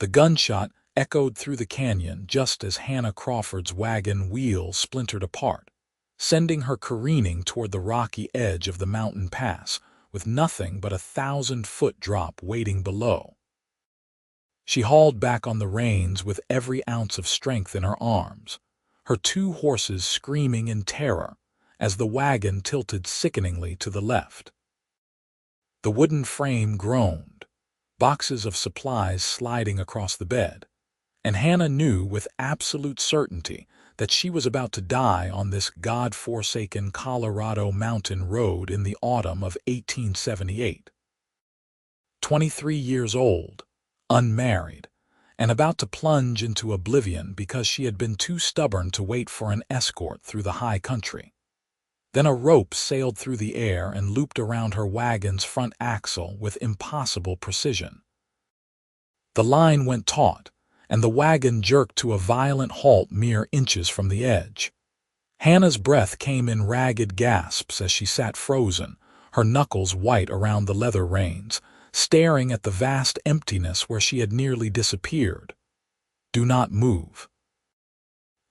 The gunshot echoed through the canyon just as Hannah Crawford's wagon wheel splintered apart, sending her careening toward the rocky edge of the mountain pass, with nothing but a 1,000-foot drop waiting below. She hauled back on the reins with every ounce of strength in her arms, her two horses screaming in terror as the wagon tilted sickeningly to the left. The wooden frame groaned, boxes of supplies sliding across the bed, and Hannah knew with absolute certainty that she was about to die on this God-forsaken Colorado mountain road in the autumn of 1878. 23 years old, unmarried, and about to plunge into oblivion because she had been too stubborn to wait for an escort through the high country. Then a rope sailed through the air and looped around her wagon's front axle with impossible precision. The line went taut, and the wagon jerked to a violent halt mere inches from the edge. Hannah's breath came in ragged gasps as she sat frozen, her knuckles white around the leather reins, staring at the vast emptiness where she had nearly disappeared. "Do not move."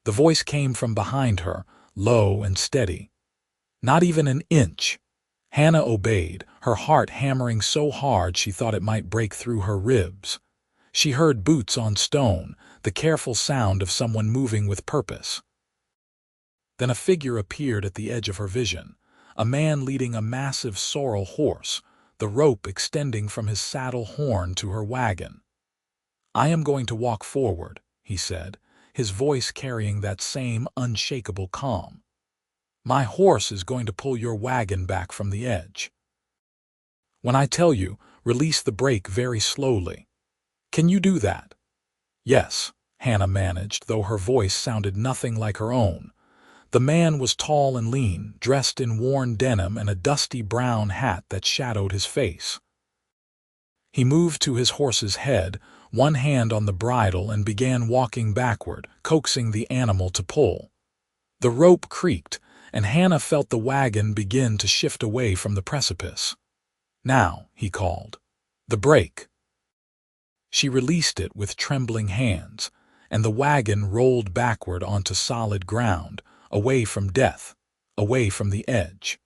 The voice came from behind her, low and steady. "Not even an inch." Hannah obeyed, her heart hammering so hard she thought it might break through her ribs. She heard boots on stone, the careful sound of someone moving with purpose. Then a figure appeared at the edge of her vision, a man leading a massive sorrel horse, the rope extending from his saddle horn to her wagon. "I am going to walk forward," he said, his voice carrying that same unshakable calm. "My horse is going to pull your wagon back from the edge. When I tell you, release the brake very slowly. Can you do that?" "Yes," Hannah managed, though her voice sounded nothing like her own. The man was tall and lean, dressed in worn denim and a dusty brown hat that shadowed his face. He moved to his horse's head, one hand on the bridle, and began walking backward, coaxing the animal to pull. The rope creaked, and Hannah felt the wagon begin to shift away from the precipice. "Now," he called. "The brake." She released it with trembling hands, and the wagon rolled backward onto solid ground, away from death, away from the edge.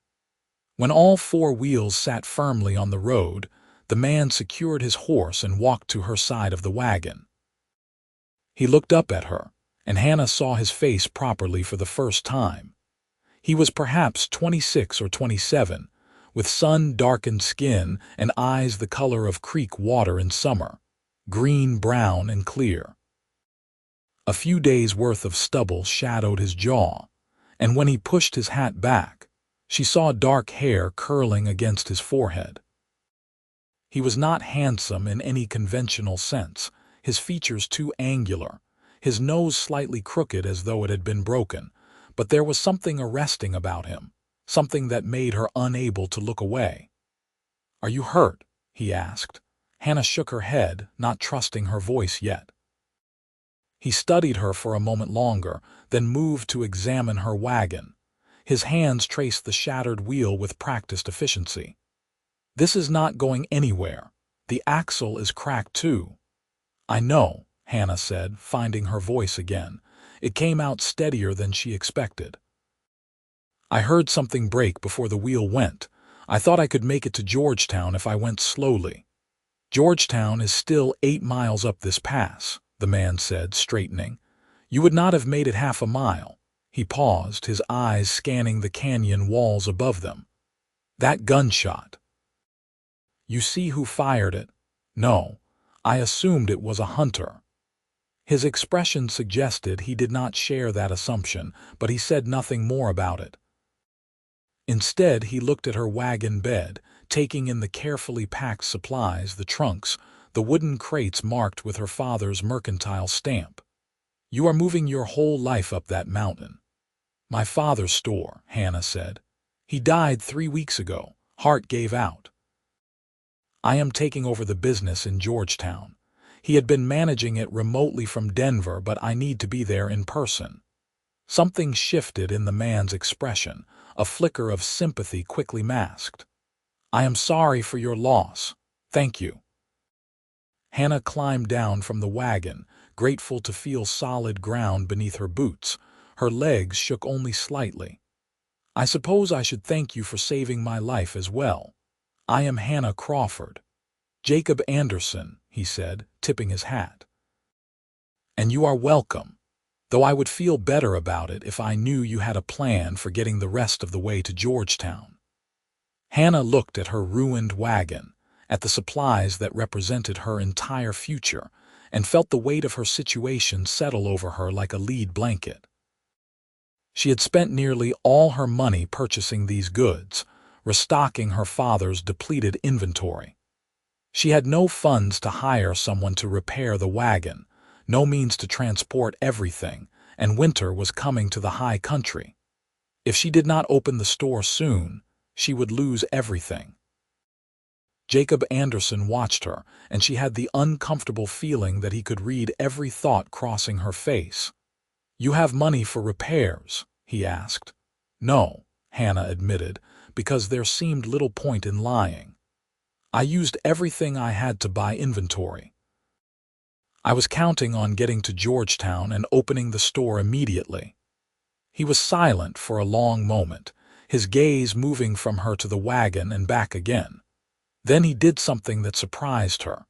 When all four wheels sat firmly on the road, the man secured his horse and walked to her side of the wagon. He looked up at her, and Hannah saw his face properly for the first time. He was perhaps 26 or 27, with sun-darkened skin and eyes the color of creek water in summer, green, brown, and clear. A few days' worth of stubble shadowed his jaw, and when he pushed his hat back, she saw dark hair curling against his forehead. He was not handsome in any conventional sense, his features too angular, his nose slightly crooked as though it had been broken, but there was something arresting about him, something that made her unable to look away. "Are you hurt?" he asked. Hannah shook her head, not trusting her voice yet. He studied her for a moment longer, then moved to examine her wagon. His hands traced the shattered wheel with practiced efficiency. "This is not going anywhere. The axle is cracked too." "I know," Hannah said, finding her voice again. It came out steadier than she expected. "I heard something break before the wheel went. I thought I could make it to Georgetown if I went slowly." "Georgetown is still 8 miles up this pass," the man said, straightening. "You would not have made it half a mile." He paused, his eyes scanning the canyon walls above them. "That gunshot. You see who fired it?" "No. I assumed it was a hunter." His expression suggested he did not share that assumption, but he said nothing more about it. Instead, he looked at her wagon bed, taking in the carefully packed supplies, the trunks, the wooden crates marked with her father's mercantile stamp. "You are moving your whole life up that mountain." "My father's store," Hannah said. "He died 3 weeks ago. Heart gave out. I am taking over the business in Georgetown. He had been managing it remotely from Denver, but I need to be there in person." Something shifted in the man's expression, a flicker of sympathy quickly masked. "I am sorry for your loss. Thank you." Hannah climbed down from the wagon, grateful to feel solid ground beneath her boots. Her legs shook only slightly. "I suppose I should thank you for saving my life as well. I am Hannah Crawford." "Jacob Anderson," he said, tipping his hat. "And you are welcome, though I would feel better about it if I knew you had a plan for getting the rest of the way to Georgetown." Hannah looked at her ruined wagon, at the supplies that represented her entire future, and felt the weight of her situation settle over her like a lead blanket. She had spent nearly all her money purchasing these goods, restocking her father's depleted inventory. She had no funds to hire someone to repair the wagon, no means to transport everything, and winter was coming to the high country. If she did not open the store soon, she would lose everything. Jacob Anderson watched her, and she had the uncomfortable feeling that he could read every thought crossing her face. "You have money for repairs?" he asked. "No," Hannah admitted, because there seemed little point in lying. "I used everything I had to buy inventory. I was counting on getting to Georgetown and opening the store immediately." He was silent for a long moment, his gaze moving from her to the wagon and back again. Then he did something that surprised her.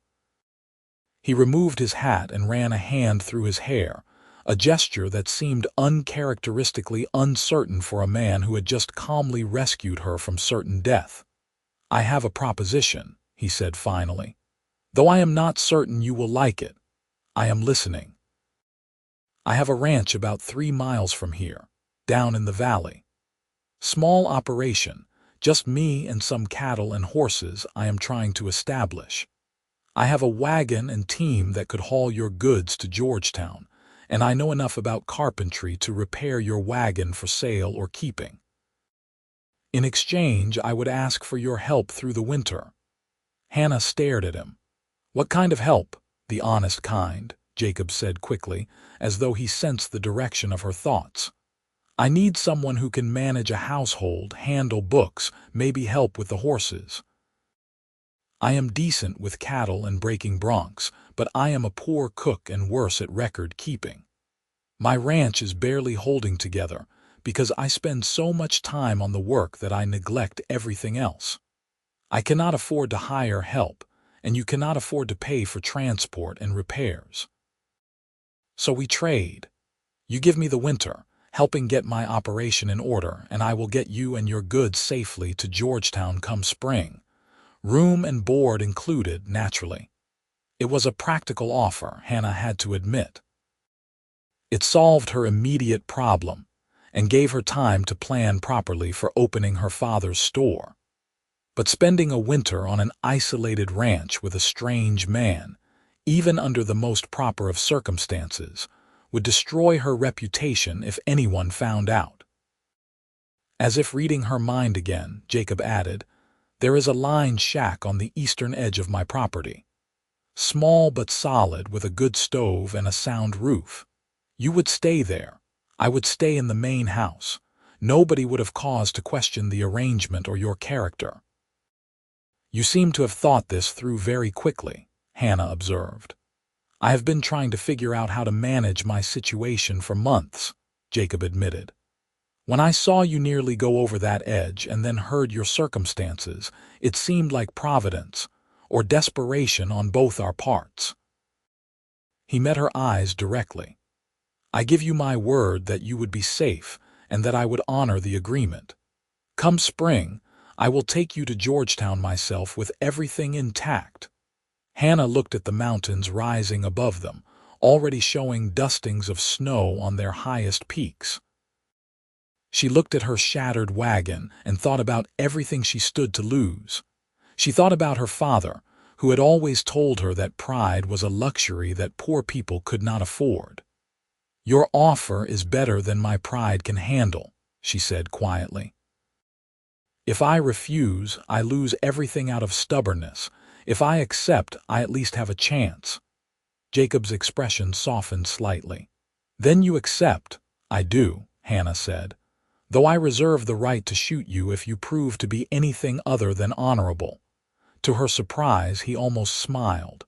He removed his hat and ran a hand through his hair, a gesture that seemed uncharacteristically uncertain for a man who had just calmly rescued her from certain death. "I have a proposition," he said finally. "Though I am not certain you will like it. I am listening. I have a ranch about 3 miles from here, down in the valley. Small operation, just me and some cattle and horses I am trying to establish. I have a wagon and team that could haul your goods to Georgetown, and I know enough about carpentry to repair your wagon for sale or keeping. In exchange, I would ask for your help through the winter." Hannah stared at him. "What kind of help?" "The honest kind," Jacob said quickly, as though he sensed the direction of her thoughts. "I need someone who can manage a household, handle books, maybe help with the horses. I am decent with cattle and breaking broncs, but I am a poor cook and worse at record keeping. My ranch is barely holding together because I spend so much time on the work that I neglect everything else. I cannot afford to hire help, and you cannot afford to pay for transport and repairs. So we trade. You give me the winter, helping get my operation in order, and I will get you and your goods safely to Georgetown come spring. Room and board included, naturally." It was a practical offer, Hannah had to admit. It solved her immediate problem and gave her time to plan properly for opening her father's store. But spending a winter on an isolated ranch with a strange man, even under the most proper of circumstances, would destroy her reputation if anyone found out. As if reading her mind again, Jacob added, "There is a line shack on the eastern edge of my property. Small but solid, with a good stove and a sound roof. You would stay there. I would stay in the main house. Nobody would have cause to question the arrangement or your character." "You seem to have thought this through very quickly," Hannah observed. "I have been trying to figure out how to manage my situation for months," Jacob admitted. "When I saw you nearly go over that edge and then heard your circumstances, it seemed like providence, or desperation on both our parts." He met her eyes directly. "I give you my word that you would be safe and that I would honor the agreement. Come spring, I will take you to Georgetown myself with everything intact." Hannah looked at the mountains rising above them, already showing dustings of snow on their highest peaks. She looked at her shattered wagon and thought about everything she stood to lose. She thought about her father, who had always told her that pride was a luxury that poor people could not afford. "Your offer is better than my pride can handle," she said quietly. "If I refuse, I lose everything out of stubbornness. If I accept, I at least have a chance." Jacob's expression softened slightly. "Then you accept." "I do," Hannah said, "though I reserve the right to shoot you if you prove to be anything other than honorable." To her surprise, he almost smiled.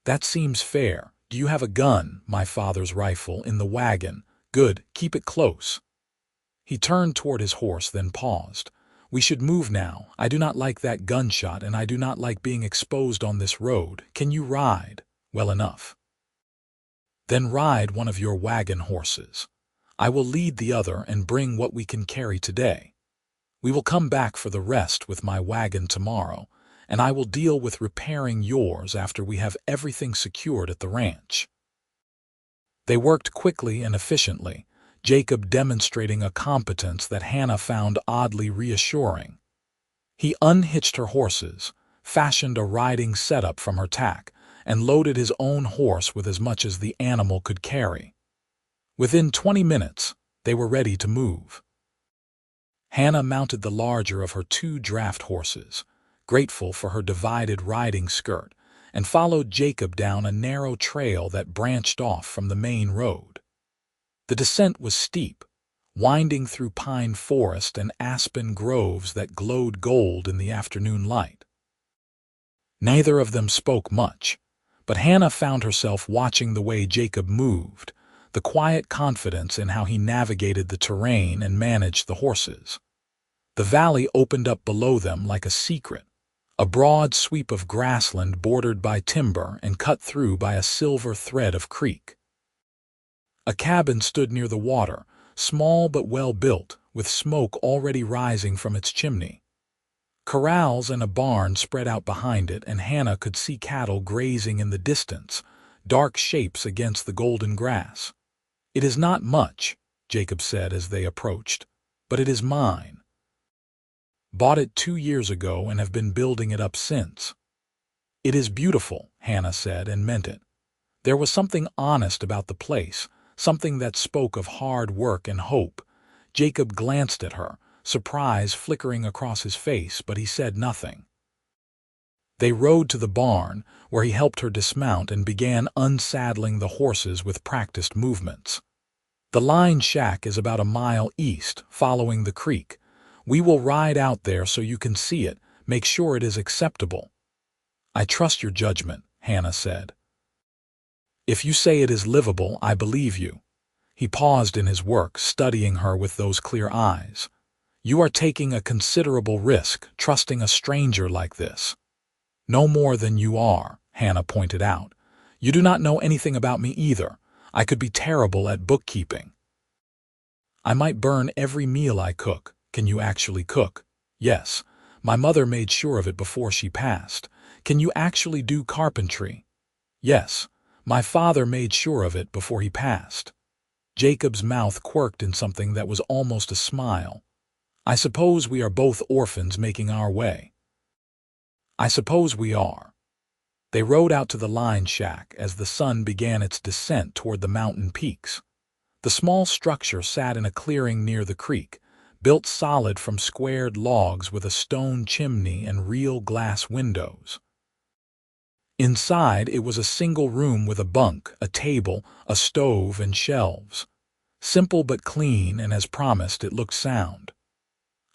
That seems fair. Do you have a gun? My father's rifle in the wagon. Good, keep it close. He turned toward his horse, then paused. We should move now. I do not like that gunshot, and I do not like being exposed on this road. Can you ride? Well enough. Then ride one of your wagon horses. I will lead the other and bring what we can carry today. We will come back for the rest with my wagon tomorrow, and I will deal with repairing yours after we have everything secured at the ranch. They worked quickly and efficiently, Jacob demonstrating a competence that Hannah found oddly reassuring. He unhitched her horses, fashioned a riding setup from her tack, and loaded his own horse with as much as the animal could carry. Within 20 minutes, they were ready to move. Hannah mounted the larger of her 2 draft horses, grateful for her divided riding skirt, and followed Jacob down a narrow trail that branched off from the main road. The descent was steep, winding through pine forest and aspen groves that glowed gold in the afternoon light. Neither of them spoke much, but Hannah found herself watching the way Jacob moved, the quiet confidence in how he navigated the terrain and managed the horses. The valley opened up below them like a secret, a broad sweep of grassland bordered by timber and cut through by a silver thread of creek. A cabin stood near the water, small but well-built, with smoke already rising from its chimney. Corrals and a barn spread out behind it, and Hannah could see cattle grazing in the distance, dark shapes against the golden grass. "It is not much," Jacob said as they approached, "but it is mine. Bought it 2 years ago and have been building it up since." "It is beautiful," Hannah said, and meant it. There was something honest about the place, something that spoke of hard work and hope. Jacob glanced at her, surprise flickering across his face, but he said nothing. They rode to the barn, where he helped her dismount and began unsaddling the horses with practiced movements. "The line shack is about a mile east, following the creek. We will ride out there so you can see it, make sure it is acceptable." "I trust your judgment," Hannah said. "If you say it is livable, I believe you." He paused in his work, studying her with those clear eyes. "You are taking a considerable risk, trusting a stranger like this." "No more than you are," Hannah pointed out. "You do not know anything about me either. I could be terrible at bookkeeping. I might burn every meal I cook. Can you actually cook?" "Yes. My mother made sure of it before she passed." "Can you actually do carpentry?" "Yes. My father made sure of it before he passed." Jacob's mouth quirked in something that was almost a smile. "I suppose we are both orphans making our way." "I suppose we are." They rode out to the line shack as the sun began its descent toward the mountain peaks. The small structure sat in a clearing near the creek, built solid from squared logs with a stone chimney and real glass windows. Inside, it was a single room with a bunk, a table, a stove, and shelves. Simple but clean, and as promised, it looked sound.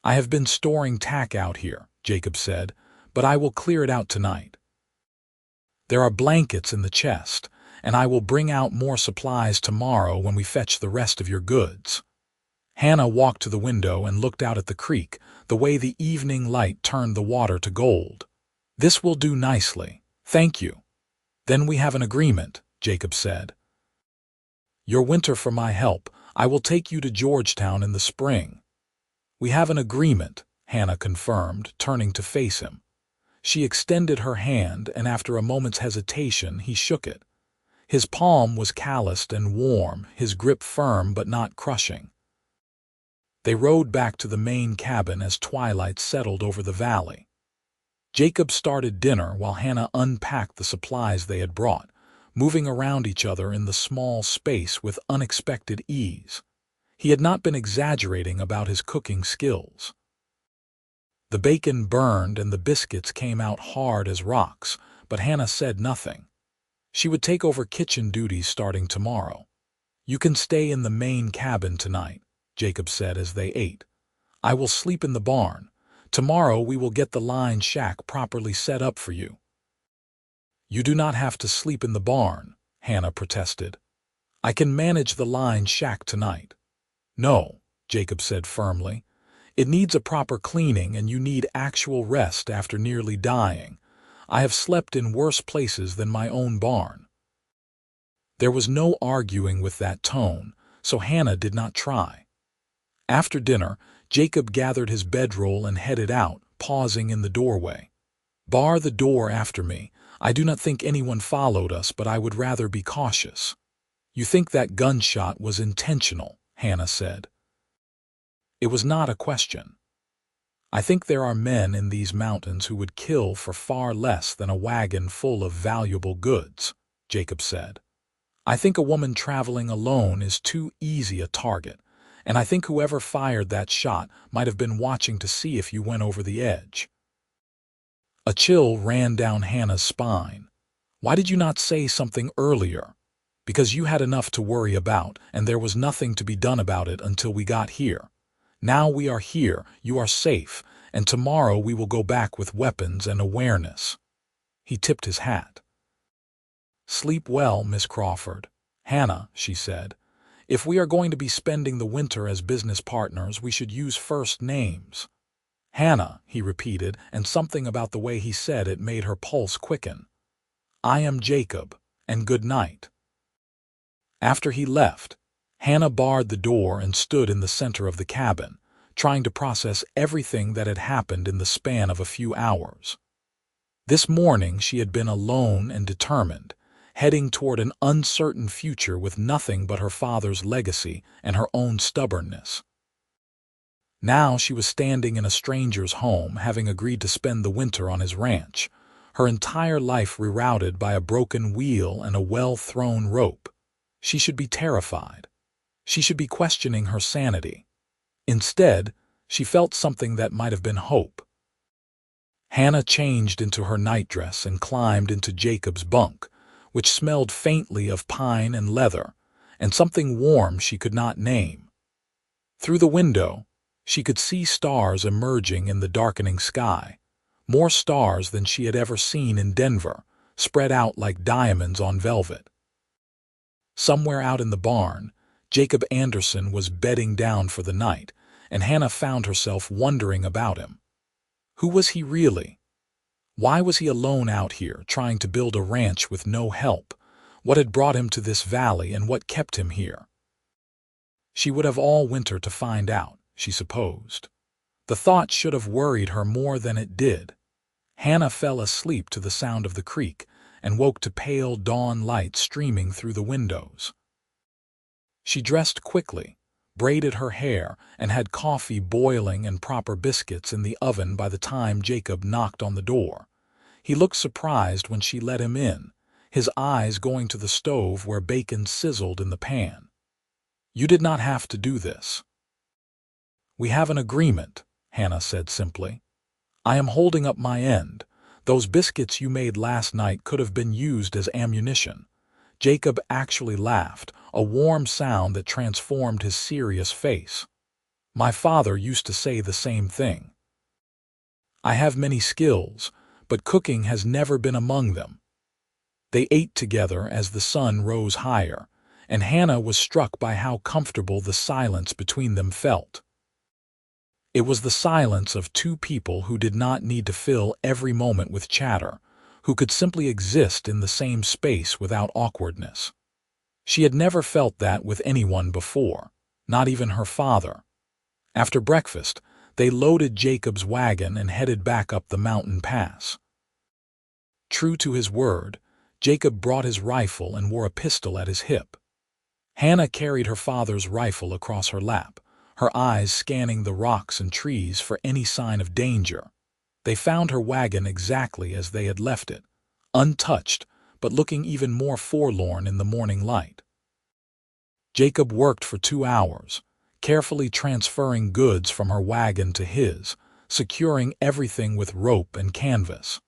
"I have been storing tack out here," Jacob said, "but I will clear it out tonight. There are blankets in the chest, and I will bring out more supplies tomorrow when we fetch the rest of your goods." Hannah walked to the window and looked out at the creek, the way the evening light turned the water to gold. "This will do nicely. Thank you." "Then we have an agreement," Jacob said. "Your winter for my help. I will take you to Georgetown in the spring." "We have an agreement," Hannah confirmed, turning to face him. She extended her hand, and after a moment's hesitation, he shook it. His palm was calloused and warm, his grip firm but not crushing. They rode back to the main cabin as twilight settled over the valley. Jacob started dinner while Hannah unpacked the supplies they had brought, moving around each other in the small space with unexpected ease. He had not been exaggerating about his cooking skills. The bacon burned and the biscuits came out hard as rocks, but Hannah said nothing. She would take over kitchen duties starting tomorrow. "You can stay in the main cabin tonight," Jacob said as they ate. "I will sleep in the barn. Tomorrow we will get the line shack properly set up for you." You do not have to sleep in the barn, Hannah protested. I can manage the line shack tonight. No, Jacob said firmly. It needs a proper cleaning and you need actual rest after nearly dying. I have slept in worse places than my own barn. There was no arguing with that tone, so Hannah did not try. After dinner, Jacob gathered his bedroll and headed out, pausing in the doorway. Bar the door after me. I do not think anyone followed us, but I would rather be cautious. You think that gunshot was intentional, Hannah said. It was not a question. I think there are men in these mountains who would kill for far less than a wagon full of valuable goods, Jacob said. I think a woman traveling alone is too easy a target, and I think whoever fired that shot might have been watching to see if you went over the edge. A chill ran down Hannah's spine. Why did you not say something earlier? Because you had enough to worry about, and there was nothing to be done about it until we got here. Now we are here, you are safe, and tomorrow we will go back with weapons and awareness. He tipped his hat. Sleep well, Miss Crawford. Hannah, she said. If we are going to be spending the winter as business partners, we should use first names. Hannah, he repeated, and something about the way he said it made her pulse quicken. I am Jacob, and good night. After he left, Hannah barred the door and stood in the center of the cabin, trying to process everything that had happened in the span of a few hours. This morning she had been alone and determined, heading toward an uncertain future with nothing but her father's legacy and her own stubbornness. Now she was standing in a stranger's home, having agreed to spend the winter on his ranch, her entire life rerouted by a broken wheel and a well-thrown rope. She should be terrified. She should be questioning her sanity. Instead, she felt something that might have been hope. Hannah changed into her nightdress and climbed into Jacob's bunk, which smelled faintly of pine and leather, and something warm she could not name. Through the window, she could see stars emerging in the darkening sky, more stars than she had ever seen in Denver, spread out like diamonds on velvet. Somewhere out in the barn, Jacob Anderson was bedding down for the night, and Hannah found herself wondering about him. Who was he really? Why was he alone out here, trying to build a ranch with no help? What had brought him to this valley and what kept him here? She would have all winter to find out, she supposed. The thought should have worried her more than it did. Hannah fell asleep to the sound of the creek and woke to pale dawn light streaming through the windows. She dressed quickly, braided her hair, and had coffee boiling and proper biscuits in the oven by the time Jacob knocked on the door. He looked surprised when she let him in, his eyes going to the stove where bacon sizzled in the pan. You did not have to do this. We have an agreement, Hannah said simply. I am holding up my end. Those biscuits you made last night could have been used as ammunition. Jacob actually laughed, a warm sound that transformed his serious face. My father used to say the same thing. I have many skills, but cooking has never been among them. They ate together as the sun rose higher, and Hannah was struck by how comfortable the silence between them felt. It was the silence of two people who did not need to fill every moment with chatter, who could simply exist in the same space without awkwardness. She had never felt that with anyone before, not even her father. After breakfast, they loaded Jacob's wagon and headed back up the mountain pass. True to his word, Jacob brought his rifle and wore a pistol at his hip. Hannah carried her father's rifle across her lap, her eyes scanning the rocks and trees for any sign of danger. They found her wagon exactly as they had left it, untouched, but looking even more forlorn in the morning light. Jacob worked for 2 hours, carefully transferring goods from her wagon to his, securing everything with rope and canvas.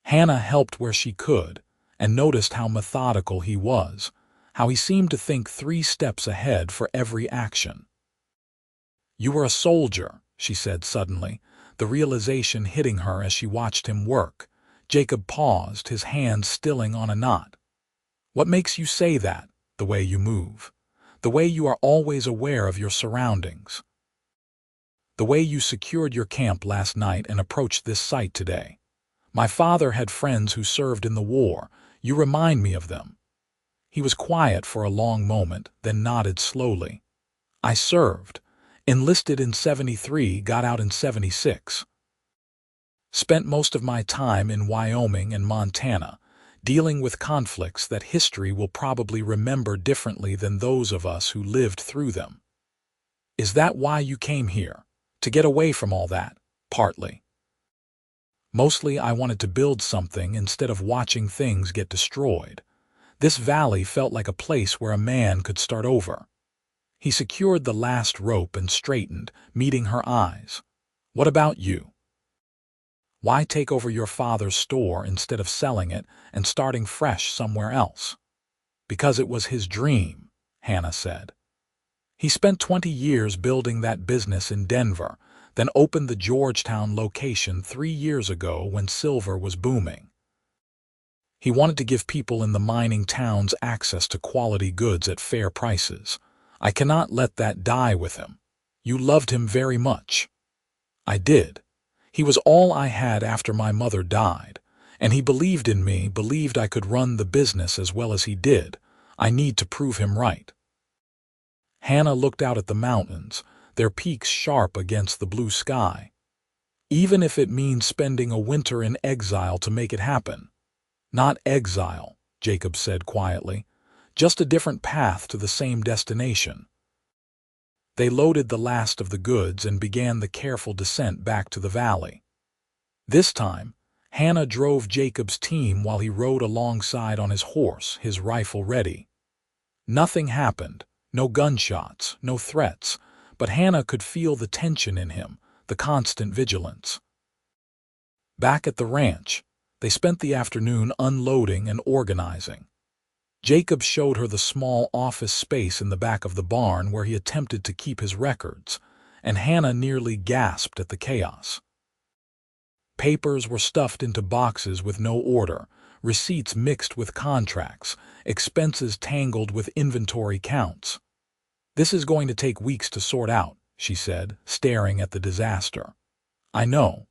Hannah helped where she could, and noticed how methodical he was, how he seemed to think 3 steps ahead for every action. You were a soldier, she said suddenly, the realization hitting her as she watched him work. Jacob paused, his hand stilling on a knot. What makes you say that? The way you move. The way you are always aware of your surroundings. The way you secured your camp last night and approached this site today. My father had friends who served in the war. You remind me of them. He was quiet for a long moment, then nodded slowly. I served. Enlisted in '73, got out in '76. Spent most of my time in Wyoming and Montana, dealing with conflicts that history will probably remember differently than those of us who lived through them. Is that why you came here? To get away from all that? Partly. Mostly I wanted to build something instead of watching things get destroyed. This valley felt like a place where a man could start over. He secured the last rope and straightened, meeting her eyes. What about you? Why take over your father's store instead of selling it and starting fresh somewhere else? Because it was his dream, Hannah said. He spent 20 years building that business in Denver, then opened the Georgetown location 3 years ago when silver was booming. He wanted to give people in the mining towns access to quality goods at fair prices. I cannot let that die with him. You loved him very much. I did. He was all I had after my mother died, and he believed in me, believed I could run the business as well as he did. I need to prove him right. Hannah looked out at the mountains, their peaks sharp against the blue sky. Even if it means spending a winter in exile to make it happen. Not exile, Jacob said quietly, just a different path to the same destination. They loaded the last of the goods and began the careful descent back to the valley. This time, Hannah drove Jacob's team while he rode alongside on his horse, his rifle ready. Nothing happened, no gunshots, no threats, but Hannah could feel the tension in him, the constant vigilance. Back at the ranch, they spent the afternoon unloading and organizing. Jacob showed her the small office space in the back of the barn where he attempted to keep his records, and Hannah nearly gasped at the chaos. Papers were stuffed into boxes with no order, receipts mixed with contracts, expenses tangled with inventory counts. This is going to take weeks to sort out, she said, staring at the disaster. I know.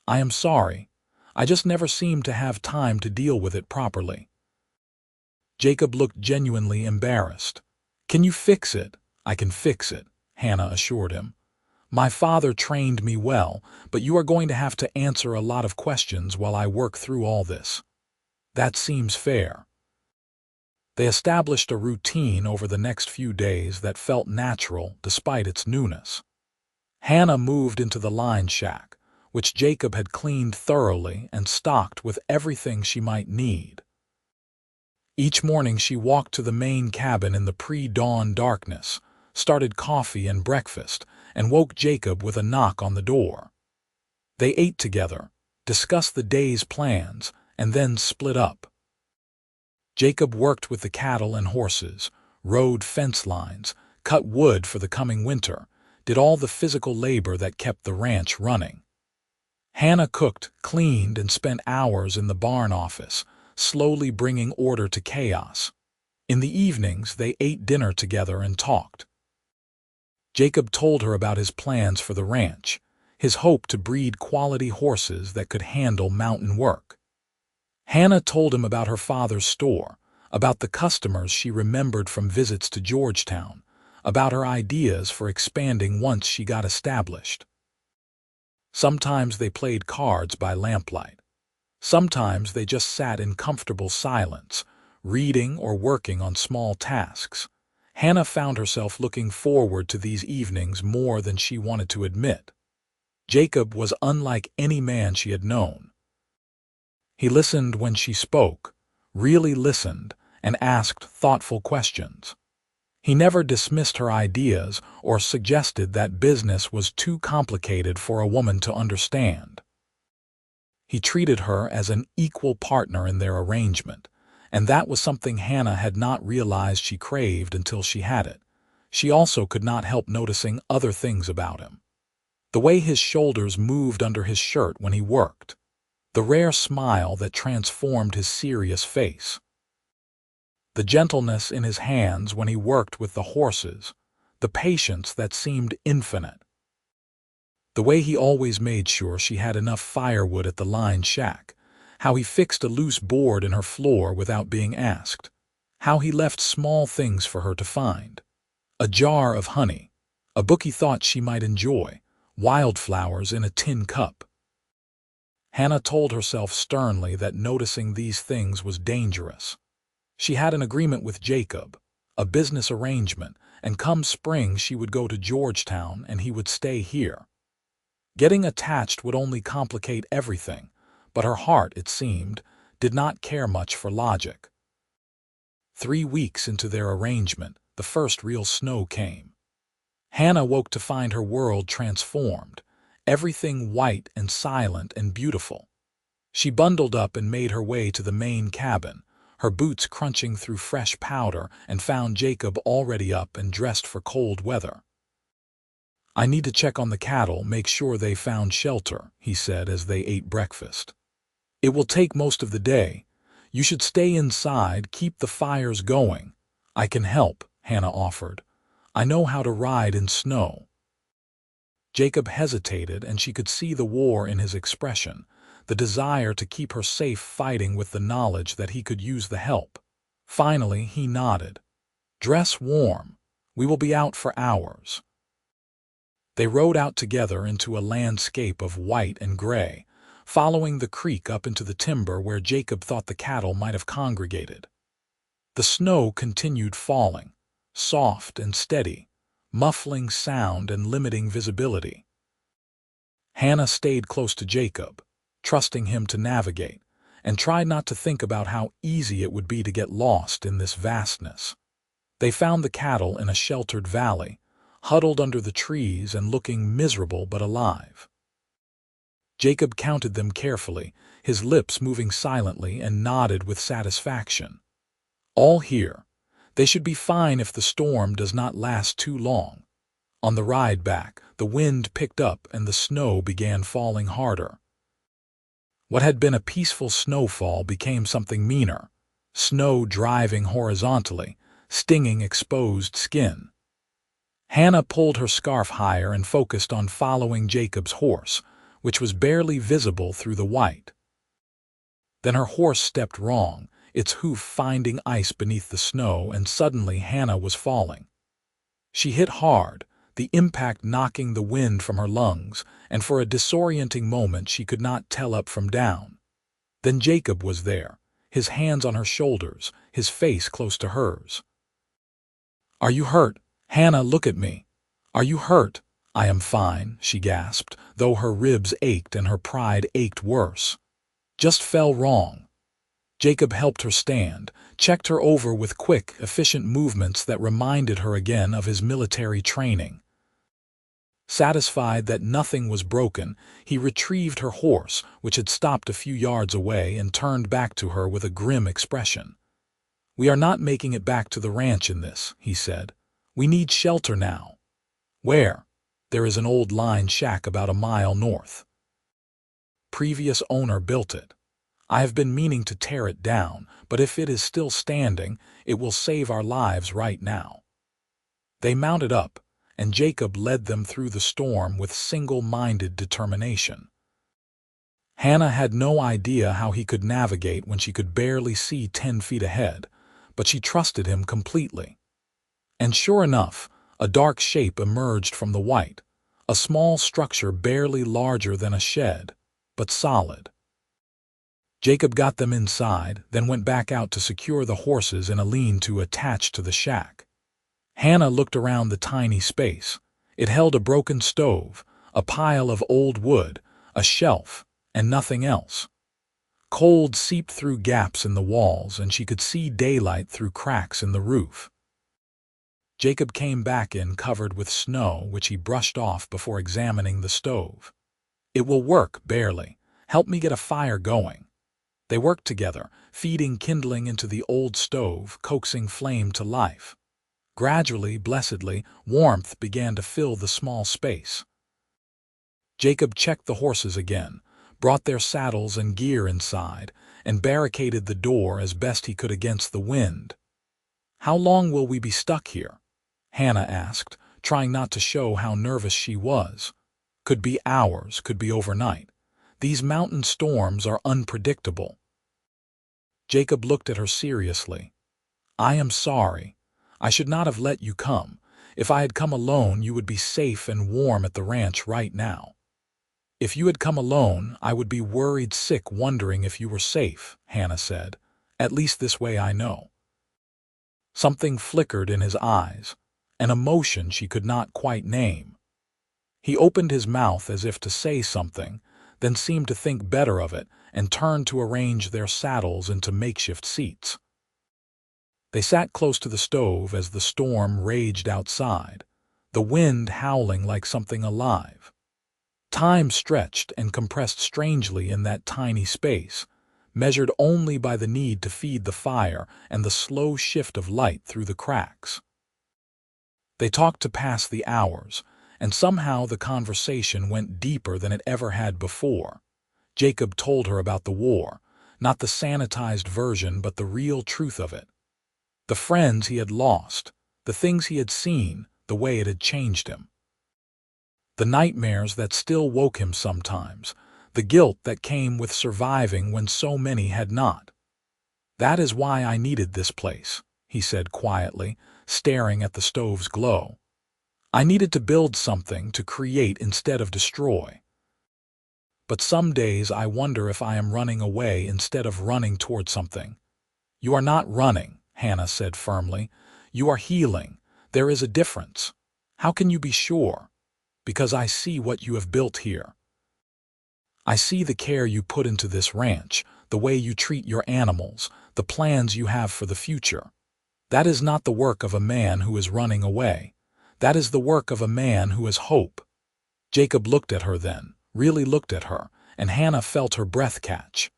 I am sorry. I just never seemed to have time to deal with it properly. Jacob looked genuinely embarrassed. Can you fix it? I can fix it, Hannah assured him. My father trained me well, but you are going to have to answer a lot of questions while I work through all this. That seems fair. They established a routine over the next few days that felt natural despite its newness. Hannah moved into the line shack, which Jacob had cleaned thoroughly and stocked with everything she might need. Each morning she walked to the main cabin in the pre-dawn darkness, started coffee and breakfast, and woke Jacob with a knock on the door. They ate together, discussed the day's plans, and then split up. Jacob worked with the cattle and horses, rode fence lines, cut wood for the coming winter, did all the physical labor that kept the ranch running. Hannah cooked, cleaned, and spent hours in the barn office, slowly bringing order to chaos. In the evenings, they ate dinner together and talked. Jacob told her about his plans for the ranch, his hope to breed quality horses that could handle mountain work. Hannah told him about her father's store, about the customers she remembered from visits to Georgetown, about her ideas for expanding once she got established. Sometimes they played cards by lamplight. Sometimes they just sat in comfortable silence, reading or working on small tasks. Hannah found herself looking forward to these evenings more than she wanted to admit. Jacob was unlike any man she had known. He listened when she spoke, really listened, and asked thoughtful questions. He never dismissed her ideas or suggested that business was too complicated for a woman to understand. He treated her as an equal partner in their arrangement, and that was something Hannah had not realized she craved until she had it. She also could not help noticing other things about him. The way his shoulders moved under his shirt when he worked. the rare smile that transformed his serious face, the gentleness in his hands when he worked with the horses, the patience that seemed infinite, the way he always made sure she had enough firewood at the line shack, how he fixed a loose board in her floor without being asked, how he left small things for her to find. A jar of honey, a book he thought she might enjoy, wildflowers in a tin cup. Hannah told herself sternly that noticing these things was dangerous. She had an agreement with Jacob, a business arrangement, and come spring she would go to Georgetown and he would stay here. Getting attached would only complicate everything, but her heart, it seemed, did not care much for logic. 3 weeks into their arrangement, the first real snow came. Hannah woke to find her world transformed, everything white and silent and beautiful. She bundled up and made her way to the main cabin, her boots crunching through fresh powder, and found Jacob already up and dressed for cold weather. "I need to check on the cattle, make sure they found shelter," he said as they ate breakfast. "It will take most of the day. You should stay inside, keep the fires going." "I can help," Hannah offered. "I know how to ride in snow." Jacob hesitated, and she could see the war in his expression, the desire to keep her safe fighting with the knowledge that he could use the help. Finally, he nodded. "Dress warm. We will be out for hours." They rode out together into a landscape of white and gray, following the creek up into the timber where Jacob thought the cattle might have congregated. The snow continued falling, soft and steady, muffling sound and limiting visibility. Hannah stayed close to Jacob, trusting him to navigate, and tried not to think about how easy it would be to get lost in this vastness. They found the cattle in a sheltered valley, huddled under the trees and looking miserable but alive. Jacob counted them carefully, his lips moving silently, and nodded with satisfaction. "All here. They should be fine if the storm does not last too long." On the ride back, the wind picked up and the snow began falling harder. What had been a peaceful snowfall became something meaner, snow driving horizontally, stinging exposed skin. Hannah pulled her scarf higher and focused on following Jacob's horse, which was barely visible through the white. Then her horse stepped wrong, its hoof finding ice beneath the snow, and suddenly Hannah was falling. She hit hard, the impact knocking the wind from her lungs, and for a disorienting moment she could not tell up from down. Then Jacob was there, his hands on her shoulders, his face close to hers. "Are you hurt? Hannah, look at me. Are you hurt?" "I am fine," she gasped, though her ribs ached and her pride ached worse. "Just fell wrong." Jacob helped her stand, checked her over with quick, efficient movements that reminded her again of his military training. Satisfied that nothing was broken, he retrieved her horse, which had stopped a few yards away, and turned back to her with a grim expression. "We are not making it back to the ranch in this," he said. "We need shelter now." "Where?" "There is an old line shack about a mile north. Previous owner built it. I have been meaning to tear it down, but if it is still standing, it will save our lives right now." They mounted up, and Jacob led them through the storm with single-minded determination. Hannah had no idea how he could navigate when she could barely see 10 feet ahead, but she trusted him completely. And sure enough, a dark shape emerged from the white, a small structure barely larger than a shed, but solid. Jacob got them inside, then went back out to secure the horses in a lean-to attached to the shack. Hannah looked around the tiny space. It held a broken stove, a pile of old wood, a shelf, and nothing else. Cold seeped through gaps in the walls, and she could see daylight through cracks in the roof. Jacob came back in covered with snow, which he brushed off before examining the stove. "It will work, barely. Help me get a fire going." They worked together, feeding kindling into the old stove, coaxing flame to life. Gradually, blessedly, warmth began to fill the small space. Jacob checked the horses again, brought their saddles and gear inside, and barricaded the door as best he could against the wind. "How long will we be stuck here?" Hannah asked, trying not to show how nervous she was. "Could be hours, could be overnight. These mountain storms are unpredictable." Jacob looked at her seriously. "I am sorry. I should not have let you come. If I had come alone, you would be safe and warm at the ranch right now." "If you had come alone, I would be worried sick wondering if you were safe," Hannah said. "At least this way I know." Something flickered in his eyes, an emotion she could not quite name. He opened his mouth as if to say something, then seemed to think better of it and turned to arrange their saddles into makeshift seats. They sat close to the stove as the storm raged outside, the wind howling like something alive. Time stretched and compressed strangely in that tiny space, measured only by the need to feed the fire and the slow shift of light through the cracks. They talked to pass the hours, and somehow the conversation went deeper than it ever had before. Jacob told her about the war, not the sanitized version but the real truth of it. The friends he had lost, the things he had seen, the way it had changed him. The nightmares that still woke him sometimes, the guilt that came with surviving when so many had not. "That is why I needed this place," he said quietly, staring at the stove's glow. "I needed to build something, to create instead of destroy. But some days I wonder if I am running away instead of running toward something." "You are not running," Hannah said firmly. "You are healing. There is a difference." "How can you be sure?" "Because I see what you have built here. I see the care you put into this ranch, the way you treat your animals, the plans you have for the future. That is not the work of a man who is running away. That is the work of a man who has hope." Jacob looked at her then, really looked at her, and Hannah felt her breath catch.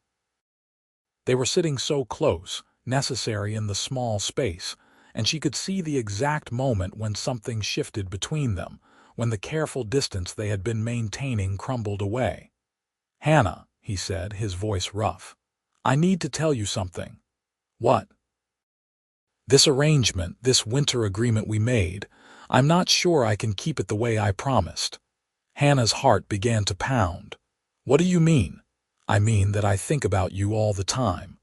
They were sitting so close, necessary in the small space, and she could see the exact moment when something shifted between them, when the careful distance they had been maintaining crumbled away. "Hannah," he said, his voice rough, "I need to tell you something." "What?" "This arrangement, this winter agreement we made, I'm not sure I can keep it the way I promised." Hannah's heart began to pound. "What do you mean?" "I mean that I think about you all the time.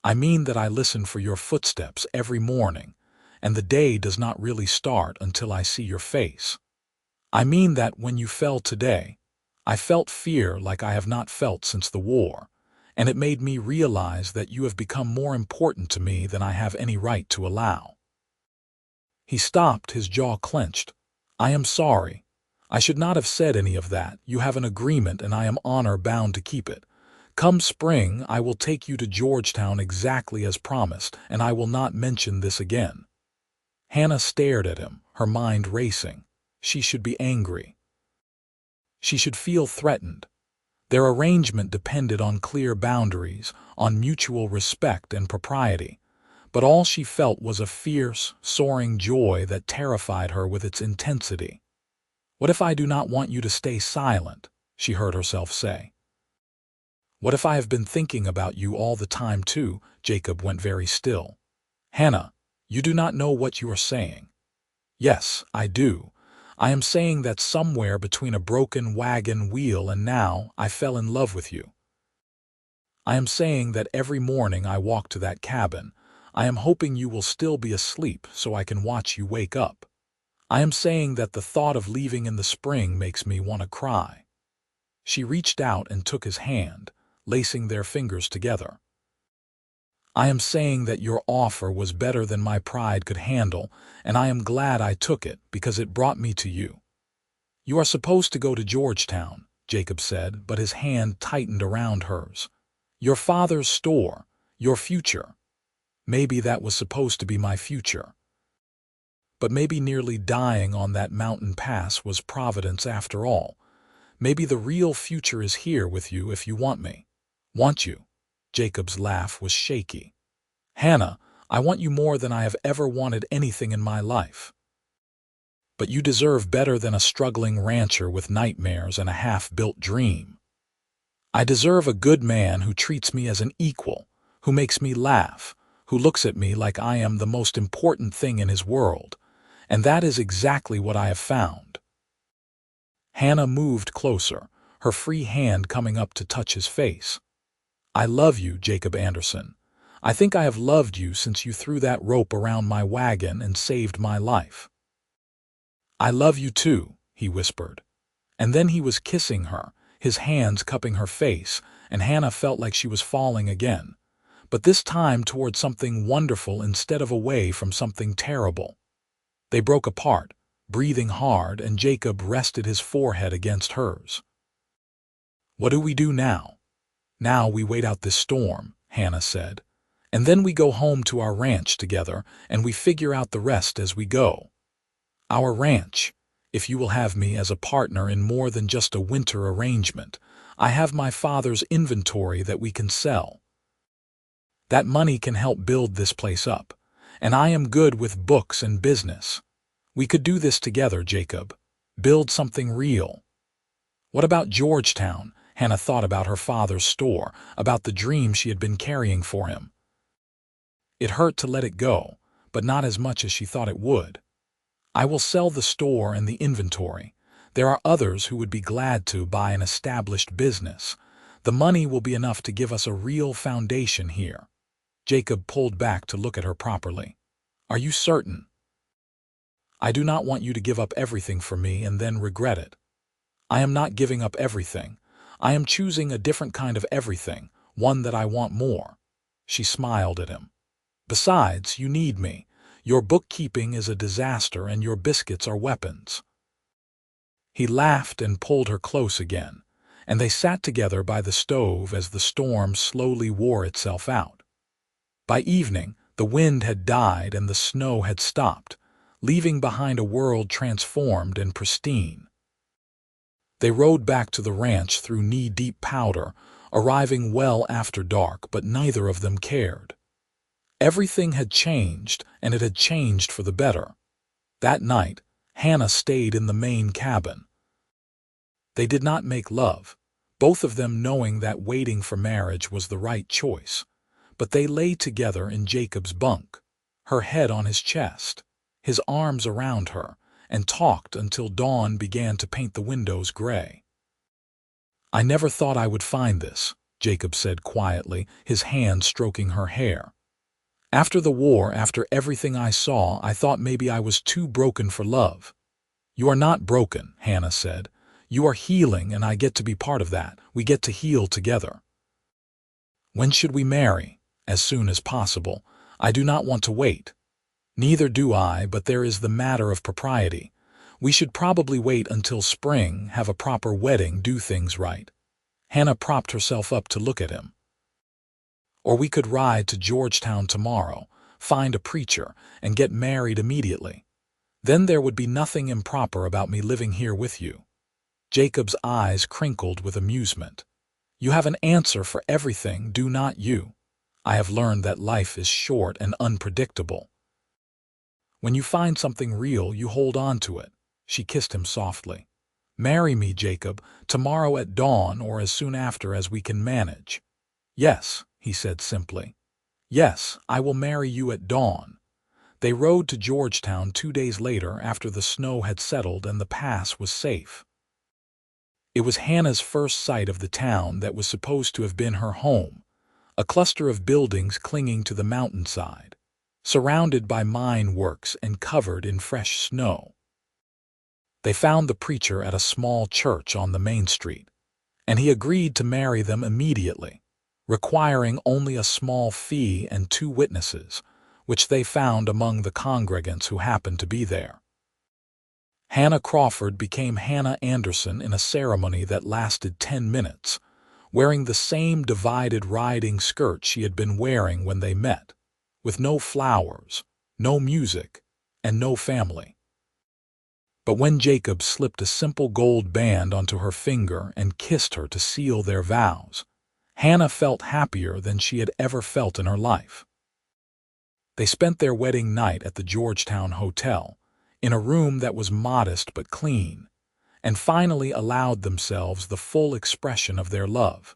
I mean that I listen for your footsteps every morning, and the day does not really start until I see your face. I mean that when you fell today, I felt fear like I have not felt since the war, and it made me realize that you have become more important to me than I have any right to allow." He stopped, his jaw clenched. "I am sorry. I should not have said any of that. You have an agreement and I am honor-bound to keep it. Come spring, I will take you to Georgetown exactly as promised, and I will not mention this again." Hannah stared at him, her mind racing. She should be angry. She should feel threatened. Their arrangement depended on clear boundaries, on mutual respect and propriety. But all she felt was a fierce, soaring joy that terrified her with its intensity. "What if I do not want you to stay silent?" she heard herself say. "What if I have been thinking about you all the time too?" Jacob went very still. "Hannah, you do not know what you are saying." "Yes, I do. I am saying that somewhere between a broken wagon wheel and now I fell in love with you. I am saying that every morning I walk to that cabin, I am hoping you will still be asleep so I can watch you wake up. I am saying that the thought of leaving in the spring makes me want to cry." She reached out and took his hand, lacing their fingers together. "I am saying that your offer was better than my pride could handle, and I am glad I took it because it brought me to you." "You are supposed to go to Georgetown," Jacob said, but his hand tightened around hers. "Your father's store, your future. Maybe that was supposed to be my future. But maybe nearly dying on that mountain pass was Providence after all. Maybe the real future is here with you if you want me." "Want you?" Jacob's laugh was shaky. "Hannah, I want you more than I have ever wanted anything in my life. But you deserve better than a struggling rancher with nightmares and a half-built dream." I deserve a good man who treats me as an equal, who makes me laugh, who looks at me like I am the most important thing in his world. And that is exactly what I have found." Hannah moved closer, her free hand coming up to touch his face. "I love you, Jacob Anderson. I think I have loved you since you threw that rope around my wagon and saved my life." "I love you too," he whispered. And then he was kissing her, his hands cupping her face, and Hannah felt like she was falling again, but this time toward something wonderful instead of away from something terrible. They broke apart, breathing hard, and Jacob rested his forehead against hers. "What do we do now?" "Now we wait out this storm," Hannah said. "And then we go home to our ranch together, and we figure out the rest as we go." "Our ranch, if you will have me as a partner in more than just a winter arrangement. I have my father's inventory that we can sell. That money can help build this place up, and I am good with books and business. We could do this together, Jacob. Build something real." "What about Georgetown?" Hannah thought about her father's store, about the dream she had been carrying for him. It hurt to let it go, but not as much as she thought it would. "I will sell the store and the inventory. There are others who would be glad to buy an established business. The money will be enough to give us a real foundation here." Jacob pulled back to look at her properly. "Are you certain?" "I do not want you to give up everything for me and then regret it." "I am not giving up everything. I am choosing a different kind of everything, one that I want more." She smiled at him. "Besides, you need me. Your bookkeeping is a disaster and your biscuits are weapons." He laughed and pulled her close again, and they sat together by the stove as the storm slowly wore itself out. By evening, the wind had died and the snow had stopped, leaving behind a world transformed and pristine. They rode back to the ranch through knee-deep powder, arriving well after dark, but neither of them cared. Everything had changed, and it had changed for the better. That night, Hannah stayed in the main cabin. They did not make love, both of them knowing that waiting for marriage was the right choice, but they lay together in Jacob's bunk, her head on his chest, his arms around her, and talked until dawn began to paint the windows gray. "I never thought I would find this," Jacob said quietly, his hand stroking her hair. "After the war, after everything I saw, I thought maybe I was too broken for love." "You are not broken," Hannah said. "You are healing, and I get to be part of that. We get to heal together." "When should we marry?" "As soon as possible. I do not want to wait." "Neither do I, but there is the matter of propriety. We should probably wait until spring, have a proper wedding, do things right." Hannah propped herself up to look at him. "Or we could ride to Georgetown tomorrow, find a preacher, and get married immediately. Then there would be nothing improper about me living here with you." Jacob's eyes crinkled with amusement. "You have an answer for everything, do not you? I have learned that life is short and unpredictable. When you find something real, you hold on to it." She kissed him softly. "Marry me, Jacob, tomorrow at dawn or as soon after as we can manage." "Yes," he said simply. "Yes, I will marry you at dawn." They rode to Georgetown 2 days later after the snow had settled and the pass was safe. It was Hannah's first sight of the town that was supposed to have been her home, a cluster of buildings clinging to the mountainside, surrounded by mine works and covered in fresh snow. They found the preacher at a small church on the main street, and he agreed to marry them immediately, requiring only a small fee and 2 witnesses, which they found among the congregants who happened to be there. Hannah Crawford became Hannah Anderson in a ceremony that lasted 10 minutes, wearing the same divided riding skirt she had been wearing when they met, with no flowers, no music, and no family. But when Jacob slipped a simple gold band onto her finger and kissed her to seal their vows, Hannah felt happier than she had ever felt in her life. They spent their wedding night at the Georgetown Hotel, in a room that was modest but clean, and finally allowed themselves the full expression of their love.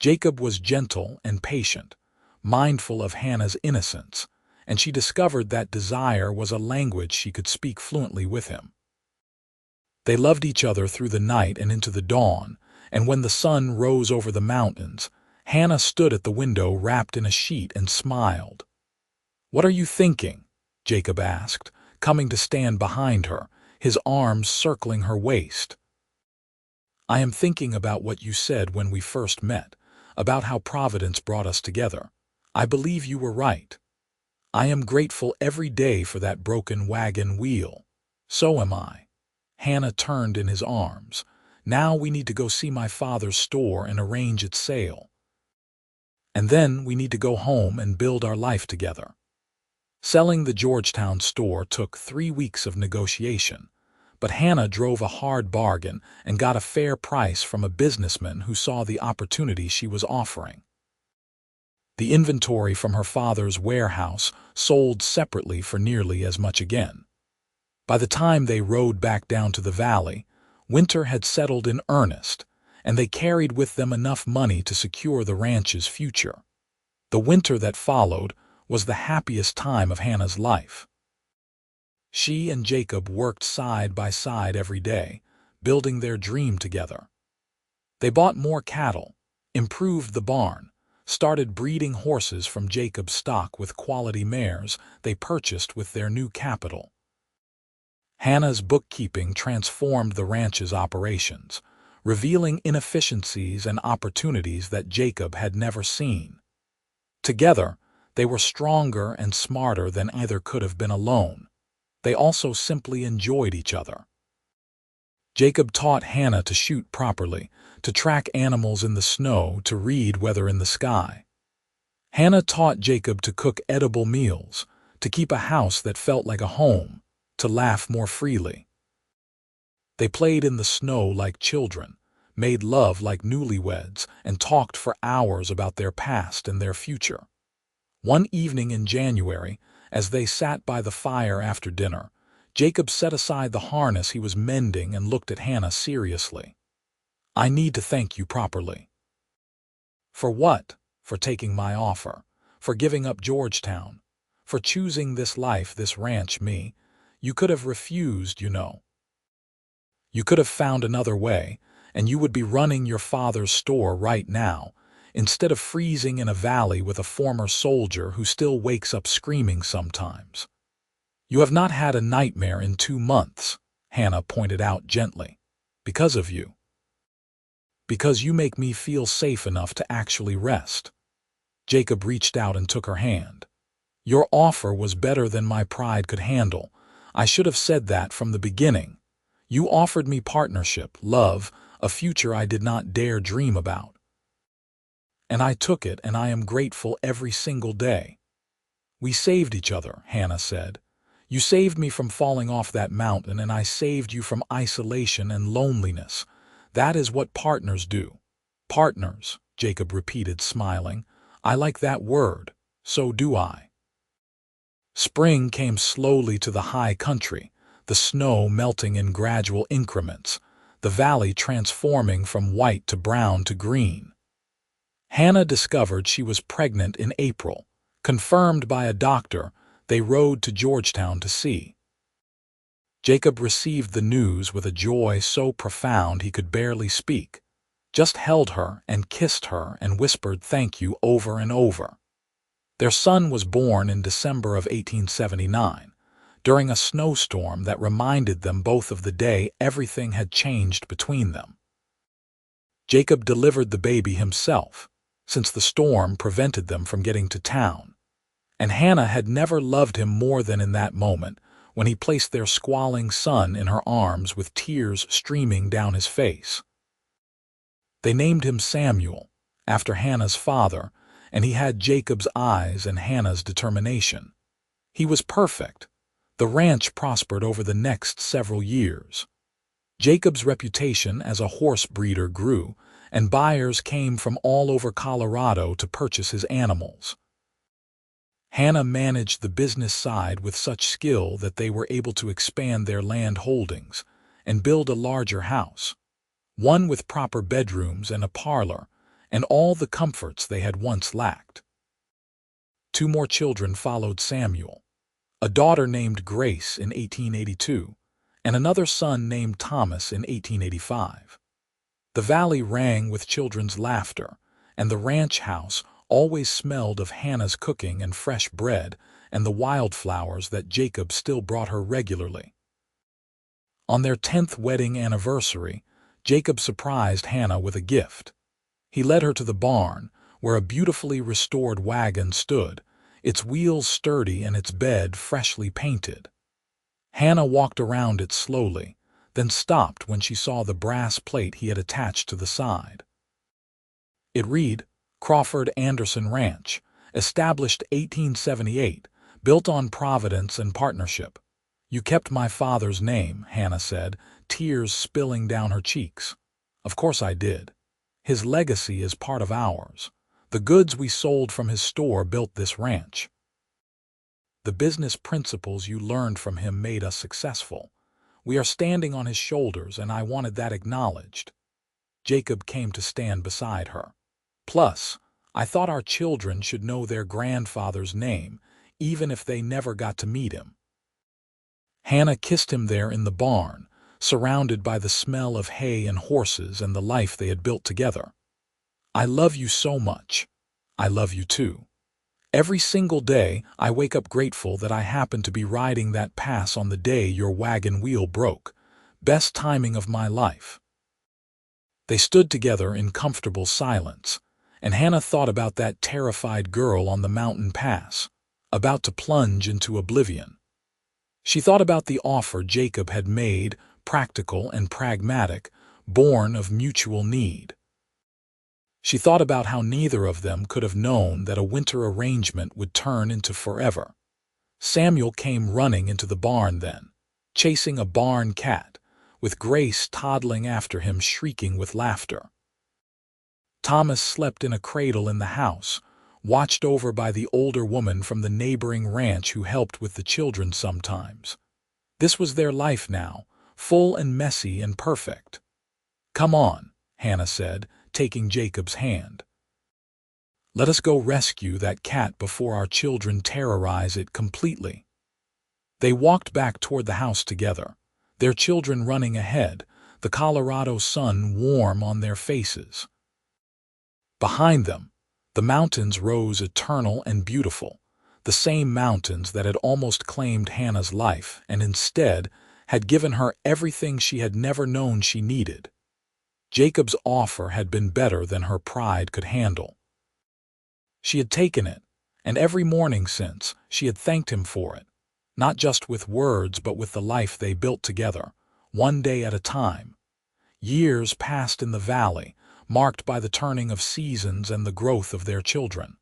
Jacob was gentle and patient, mindful of Hannah's innocence, and she discovered that desire was a language she could speak fluently with him. They loved each other through the night and into the dawn, and when the sun rose over the mountains, Hannah stood at the window wrapped in a sheet and smiled. "What are you thinking?" Jacob asked, coming to stand behind her, his arms circling her waist. "I am thinking about what you said when we first met, about how Providence brought us together. I believe you were right. I am grateful every day for that broken wagon wheel. So am I." Hannah turned in his arms. "Now we need to go see my father's store and arrange its sale. And then we need to go home and build our life together." Selling the Georgetown store took 3 weeks of negotiation, but Hannah drove a hard bargain and got a fair price from a businessman who saw the opportunity she was offering. The inventory from her father's warehouse sold separately for nearly as much again. By the time they rode back down to the valley, winter had settled in earnest, and they carried with them enough money to secure the ranch's future. The winter that followed was the happiest time of Hannah's life. She and Jacob worked side by side every day, building their dream together. They bought more cattle, improved the barn, started breeding horses from Jacob's stock with quality mares they purchased with their new capital. Hannah's bookkeeping transformed the ranch's operations, revealing inefficiencies and opportunities that Jacob had never seen. Together, they were stronger and smarter than either could have been alone. They also simply enjoyed each other. Jacob taught Hannah to shoot properly, to track animals in the snow, to read weather in the sky. Hannah taught Jacob to cook edible meals, to keep a house that felt like a home, to laugh more freely. They played in the snow like children, made love like newlyweds, and talked for hours about their past and their future. One evening in January, as they sat by the fire after dinner, Jacob set aside the harness he was mending and looked at Hannah seriously. "I need to thank you properly." "For what?" "For taking my offer, for giving up Georgetown, for choosing this life, this ranch, me. You could have refused, you know. You could have found another way, and you would be running your father's store right now, instead of freezing in a valley with a former soldier who still wakes up screaming sometimes. You have not had a nightmare in 2 months, Hannah pointed out gently. Because of you. Because you make me feel safe enough to actually rest." Jacob reached out and took her hand. "Your offer was better than my pride could handle. I should have said that from the beginning. You offered me partnership, love, a future I did not dare dream about. And I took it, and I am grateful every single day." "We saved each other," Hannah said. "You saved me from falling off that mountain, and I saved you from isolation and loneliness. That is what partners do." "Partners," Jacob repeated, smiling. "I like that word. So do I." Spring came slowly to the high country, the snow melting in gradual increments, the valley transforming from white to brown to green. Hannah discovered she was pregnant in April. Confirmed by a doctor, they rode to Georgetown to see. Jacob received the news with a joy so profound he could barely speak, just held her and kissed her and whispered thank you over and over. Their son was born in December of 1879, during a snowstorm that reminded them both of the day everything had changed between them. Jacob delivered the baby himself, since the storm prevented them from getting to town, and Hannah had never loved him more than in that moment when he placed their squalling son in her arms with tears streaming down his face. They named him Samuel, after Hannah's father, and he had Jacob's eyes and Hannah's determination. He was perfect. The ranch prospered over the next several years. Jacob's reputation as a horse breeder grew, and buyers came from all over Colorado to purchase his animals. Hannah managed the business side with such skill that they were able to expand their land holdings and build a larger house, one with proper bedrooms and a parlor, and all the comforts they had once lacked. 2 more children followed Samuel, a daughter named Grace in 1882, and another son named Thomas in 1885. The valley rang with children's laughter, and the ranch house always smelled of Hannah's cooking and fresh bread and the wildflowers that Jacob still brought her regularly. On their 10th wedding anniversary, Jacob surprised Hannah with a gift. He led her to the barn, where a beautifully restored wagon stood, its wheels sturdy and its bed freshly painted. Hannah walked around it slowly, then stopped when she saw the brass plate he had attached to the side. It read, Crawford Anderson Ranch, established 1878, built on providence and partnership. You kept my father's name, Hannah said, tears spilling down her cheeks. Of course I did. His legacy is part of ours. The goods we sold from his store built this ranch. The business principles you learned from him made us successful. We are standing on his shoulders, and I wanted that acknowledged. Jacob came to stand beside her. Plus, I thought our children should know their grandfather's name, even if they never got to meet him. Hannah kissed him there in the barn, surrounded by the smell of hay and horses and the life they had built together. I love you so much. I love you too. Every single day, I wake up grateful that I happened to be riding that pass on the day your wagon wheel broke. Best timing of my life. They stood together in comfortable silence, and Hannah thought about that terrified girl on the mountain pass, about to plunge into oblivion. She thought about the offer Jacob had made, practical and pragmatic, born of mutual need. She thought about how neither of them could have known that a winter arrangement would turn into forever. Samuel came running into the barn then, chasing a barn cat, with Grace toddling after him shrieking with laughter. Thomas slept in a cradle in the house, watched over by the older woman from the neighboring ranch who helped with the children sometimes. This was their life now, full and messy and perfect. Come on, Hannah said, taking Jacob's hand. Let us go rescue that cat before our children terrorize it completely. They walked back toward the house together, their children running ahead, the Colorado sun warm on their faces. Behind them, the mountains rose eternal and beautiful, the same mountains that had almost claimed Hannah's life and instead had given her everything she had never known she needed. Jacob's offer had been better than her pride could handle. She had taken it, and every morning since, she had thanked him for it, not just with words but with the life they built together, one day at a time. Years passed in the valley, marked by the turning of seasons and the growth of their children.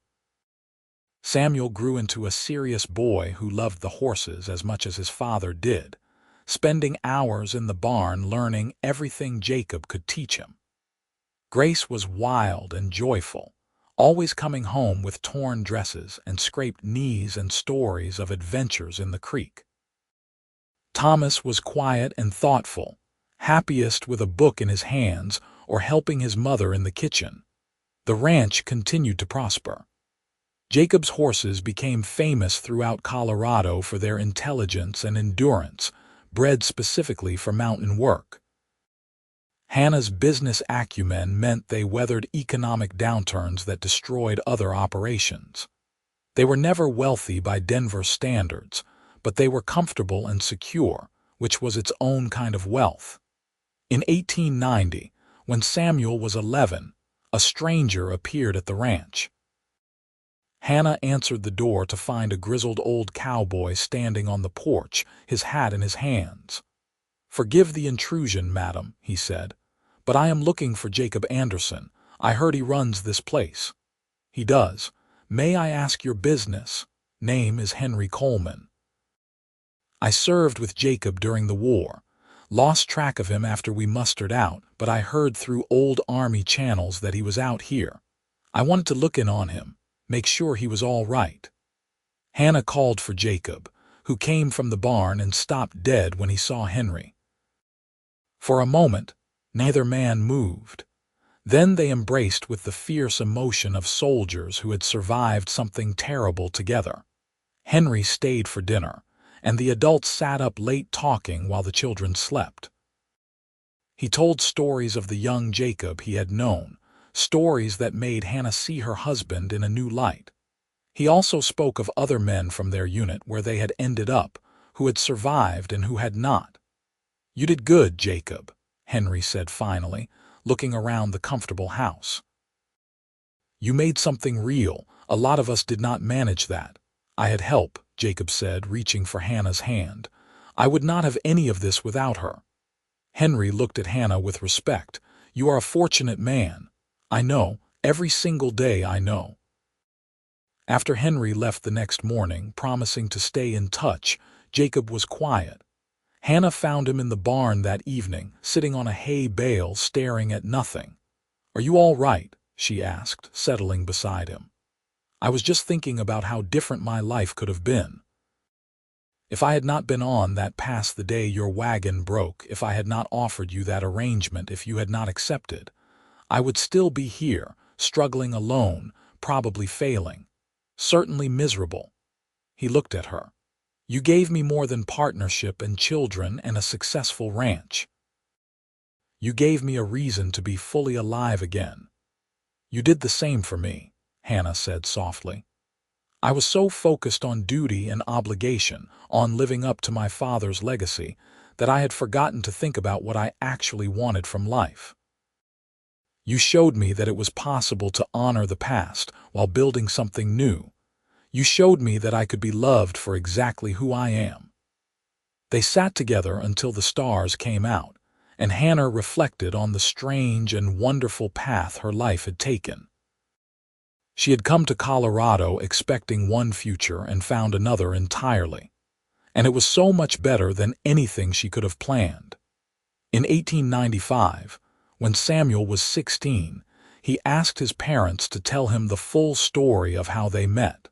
Samuel grew into a serious boy who loved the horses as much as his father did, spending hours in the barn learning everything Jacob could teach him. Grace was wild and joyful, always coming home with torn dresses and scraped knees and stories of adventures in the creek. Thomas was quiet and thoughtful, happiest with a book in his hands or helping his mother in the kitchen. The ranch continued to prosper. Jacob's horses became famous throughout Colorado for their intelligence and endurance, bred specifically for mountain work. Hannah's business acumen meant they weathered economic downturns that destroyed other operations. They were never wealthy by Denver standards, but they were comfortable and secure, which was its own kind of wealth. In 1890, when Samuel was 11, a stranger appeared at the ranch. Hannah answered the door to find a grizzled old cowboy standing on the porch, his hat in his hands. "Forgive the intrusion, madam," he said, "but I am looking for Jacob Anderson. I heard he runs this place." "He does. May I ask your business?" "Name is Henry Coleman." "I served with Jacob during the war. Lost track of him after we mustered out, but I heard through old Army channels that he was out here. I wanted to look in on him, make sure he was all right." Hannah called for Jacob, who came from the barn and stopped dead when he saw Henry. For a moment, neither man moved. Then they embraced with the fierce emotion of soldiers who had survived something terrible together. Henry stayed for dinner, and the adults sat up late talking while the children slept. He told stories of the young Jacob he had known, stories that made Hannah see her husband in a new light. He also spoke of other men from their unit where they had ended up, who had survived and who had not. "You did good, Jacob," Henry said finally, looking around the comfortable house. "You made something real. A lot of us did not manage that." "I had help," Jacob said, reaching for Hannah's hand. "I would not have any of this without her." Henry looked at Hannah with respect. "You are a fortunate man." "I know. Every single day I know." After Henry left the next morning, promising to stay in touch, Jacob was quiet. Hannah found him in the barn that evening, sitting on a hay bale staring at nothing. "Are you all right?" she asked, settling beside him. "I was just thinking about how different my life could have been. If I had not been on that pass the day your wagon broke, if I had not offered you that arrangement, if you had not accepted, I would still be here, struggling alone, probably failing. Certainly miserable." He looked at her. "You gave me more than partnership and children and a successful ranch. You gave me a reason to be fully alive again." "You did the same for me," Hannah said softly. "I was so focused on duty and obligation, on living up to my father's legacy, that I had forgotten to think about what I actually wanted from life. You showed me that it was possible to honor the past while building something new. You showed me that I could be loved for exactly who I am." They sat together until the stars came out, and Hannah reflected on the strange and wonderful path her life had taken. She had come to Colorado expecting one future and found another entirely, and it was so much better than anything she could have planned. In 1895, when Samuel was 16, he asked his parents to tell him the full story of how they met.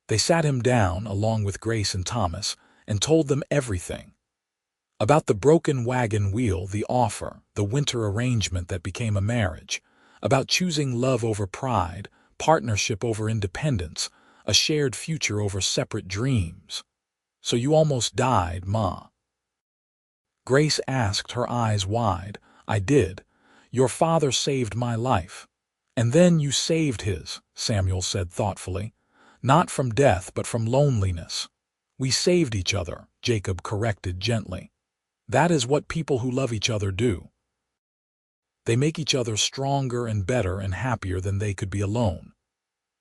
They sat him down, along with Grace and Thomas, and told them everything. About the broken wagon wheel, the offer, the winter arrangement that became a marriage, about choosing love over pride, partnership over independence, a shared future over separate dreams. "So you almost died, Ma?" Grace asked, her eyes wide. "I did. Your father saved my life." "And then you saved his," Samuel said thoughtfully. "Not from death, but from loneliness." "We saved each other," Jacob corrected gently. "That is what people who love each other do. They make each other stronger and better and happier than they could be alone."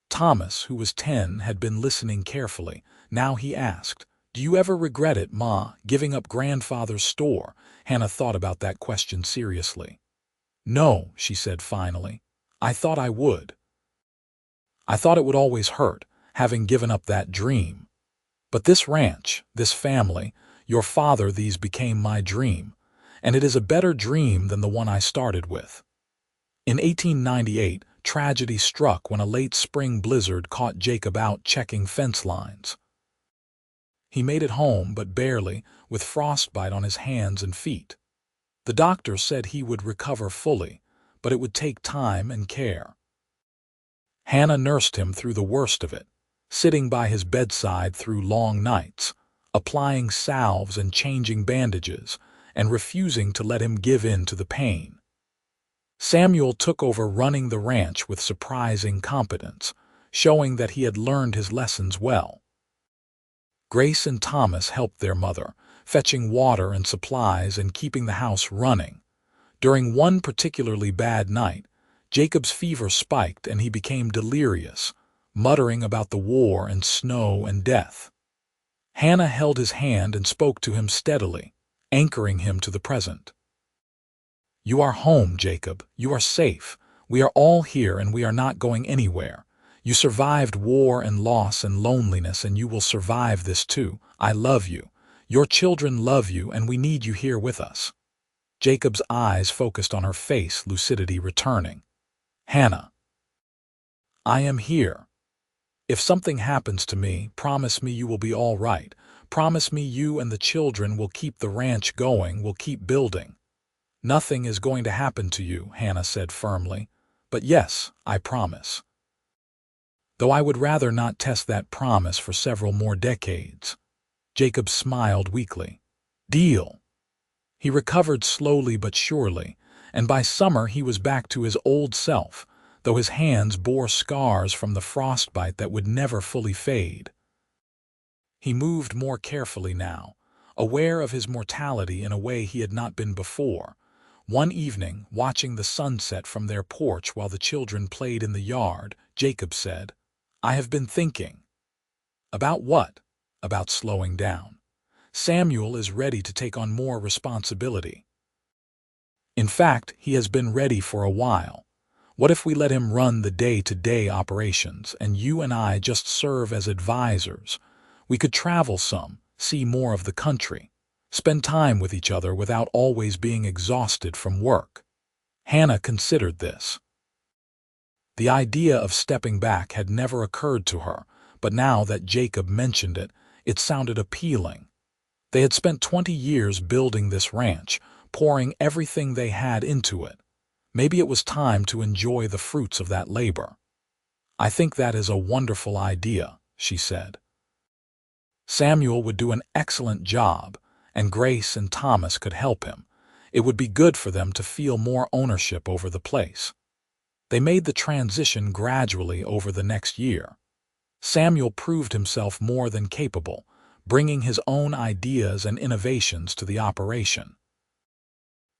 Thomas, who was 10, had been listening carefully. Now he asked, "Do you ever regret it, Ma, giving up grandfather's store?" Hannah thought about that question seriously. "No," she said finally. "I thought I would. I thought it would always hurt, having given up that dream. But this ranch, this family, your father, these became my dream, and it is a better dream than the one I started with." In 1898, tragedy struck when a late spring blizzard caught Jacob out checking fence lines. He made it home, but barely, with frostbite on his hands and feet. The doctor said he would recover fully, but it would take time and care. Hannah nursed him through the worst of it, sitting by his bedside through long nights, applying salves and changing bandages, and refusing to let him give in to the pain. Samuel took over running the ranch with surprising competence, showing that he had learned his lessons well. Grace and Thomas helped their mother, fetching water and supplies and keeping the house running. During one particularly bad night, Jacob's fever spiked and he became delirious, muttering about the war and snow and death. Hannah held his hand and spoke to him steadily, anchoring him to the present. "You are home, Jacob. You are safe. We are all here and we are not going anywhere. You survived war and loss and loneliness, and you will survive this too. I love you. Your children love you, and we need you here with us." Jacob's eyes focused on her face, lucidity returning. "Hannah, I am here. If something happens to me, promise me you will be all right. Promise me you and the children will keep the ranch going, will keep building. "Nothing is going to happen to you," Hannah said firmly. "But yes, I promise." Though I would rather not test that promise for several more decades. Jacob smiled weakly. "Deal." He recovered slowly but surely, and by summer he was back to his old self, though his hands bore scars from the frostbite that would never fully fade. He moved more carefully now, aware of his mortality in a way he had not been before. One evening, watching the sunset from their porch while the children played in the yard, Jacob said, "I have been thinking." "About what?" "About slowing down. Samuel is ready to take on more responsibility. In fact, he has been ready for a while. What if we let him run the day-to-day operations, and you and I just serve as advisors? We could travel some, see more of the country, spend time with each other without always being exhausted from work." Hannah considered this. The idea of stepping back had never occurred to her, but now that Jacob mentioned it, it sounded appealing. They had spent 20 years building this ranch, pouring everything they had into it. Maybe it was time to enjoy the fruits of that labor. "I think that is a wonderful idea," she said. Samuel would do an excellent job, and Grace and Thomas could help him. It would be good for them to feel more ownership over the place. They made the transition gradually over the next year. Samuel proved himself more than capable, bringing his own ideas and innovations to the operation.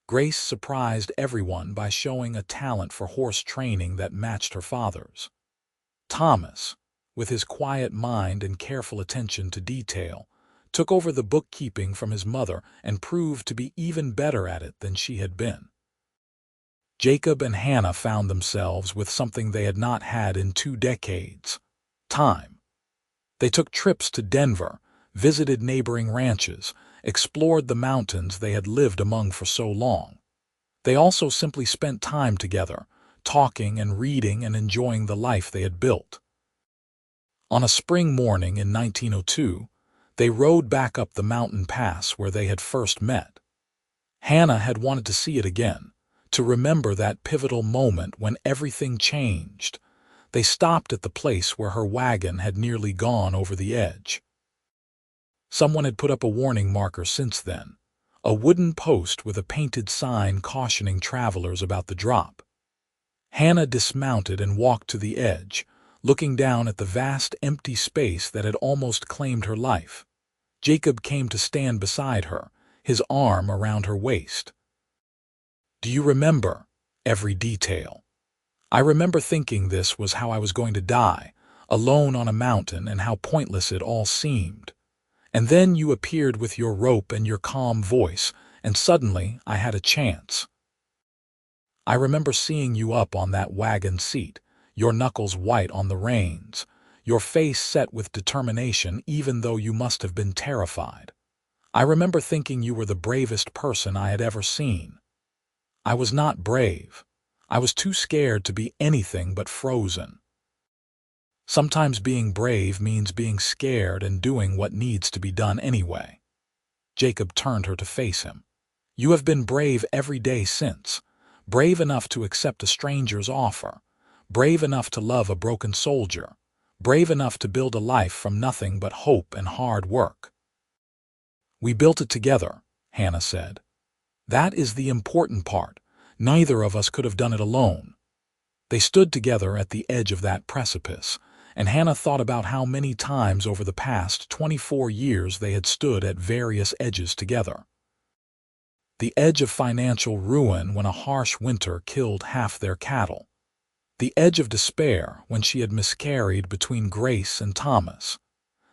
Grace surprised everyone by showing a talent for horse training that matched her father's. Thomas, with his quiet mind and careful attention to detail, took over the bookkeeping from his mother and proved to be even better at it than she had been. Jacob and Hannah found themselves with something they had not had in 2 decades: time. They took trips to Denver, visited neighboring ranches, explored the mountains they had lived among for so long. They also simply spent time together, talking and reading and enjoying the life they had built. On a spring morning in 1902, they rode back up the mountain pass where they had first met. Hannah had wanted to see it again, to remember that pivotal moment when everything changed. They stopped at the place where her wagon had nearly gone over the edge. Someone had put up a warning marker since then, a wooden post with a painted sign cautioning travelers about the drop. Hannah dismounted and walked to the edge, looking down at the vast empty space that had almost claimed her life. Jacob came to stand beside her, his arm around her waist. "Do you remember every detail? I remember thinking this was how I was going to die, alone on a mountain, and how pointless it all seemed. And then you appeared with your rope and your calm voice, and suddenly I had a chance. I remember seeing you up on that wagon seat, your knuckles white on the reins, your face set with determination even though you must have been terrified. I remember thinking you were the bravest person I had ever seen. I was not brave. I was too scared to be anything but frozen. Sometimes being brave means being scared and doing what needs to be done anyway." Jacob turned her to face him. "You have been brave every day since. Brave enough to accept a stranger's offer. Brave enough to love a broken soldier. Brave enough to build a life from nothing but hope and hard work." "We built it together," Hannah said. "That is the important part. Neither of us could have done it alone." They stood together at the edge of that precipice, and Hannah thought about how many times over the past 24 years they had stood at various edges together. The edge of financial ruin when a harsh winter killed half their cattle. The edge of despair when she had miscarried between Grace and Thomas.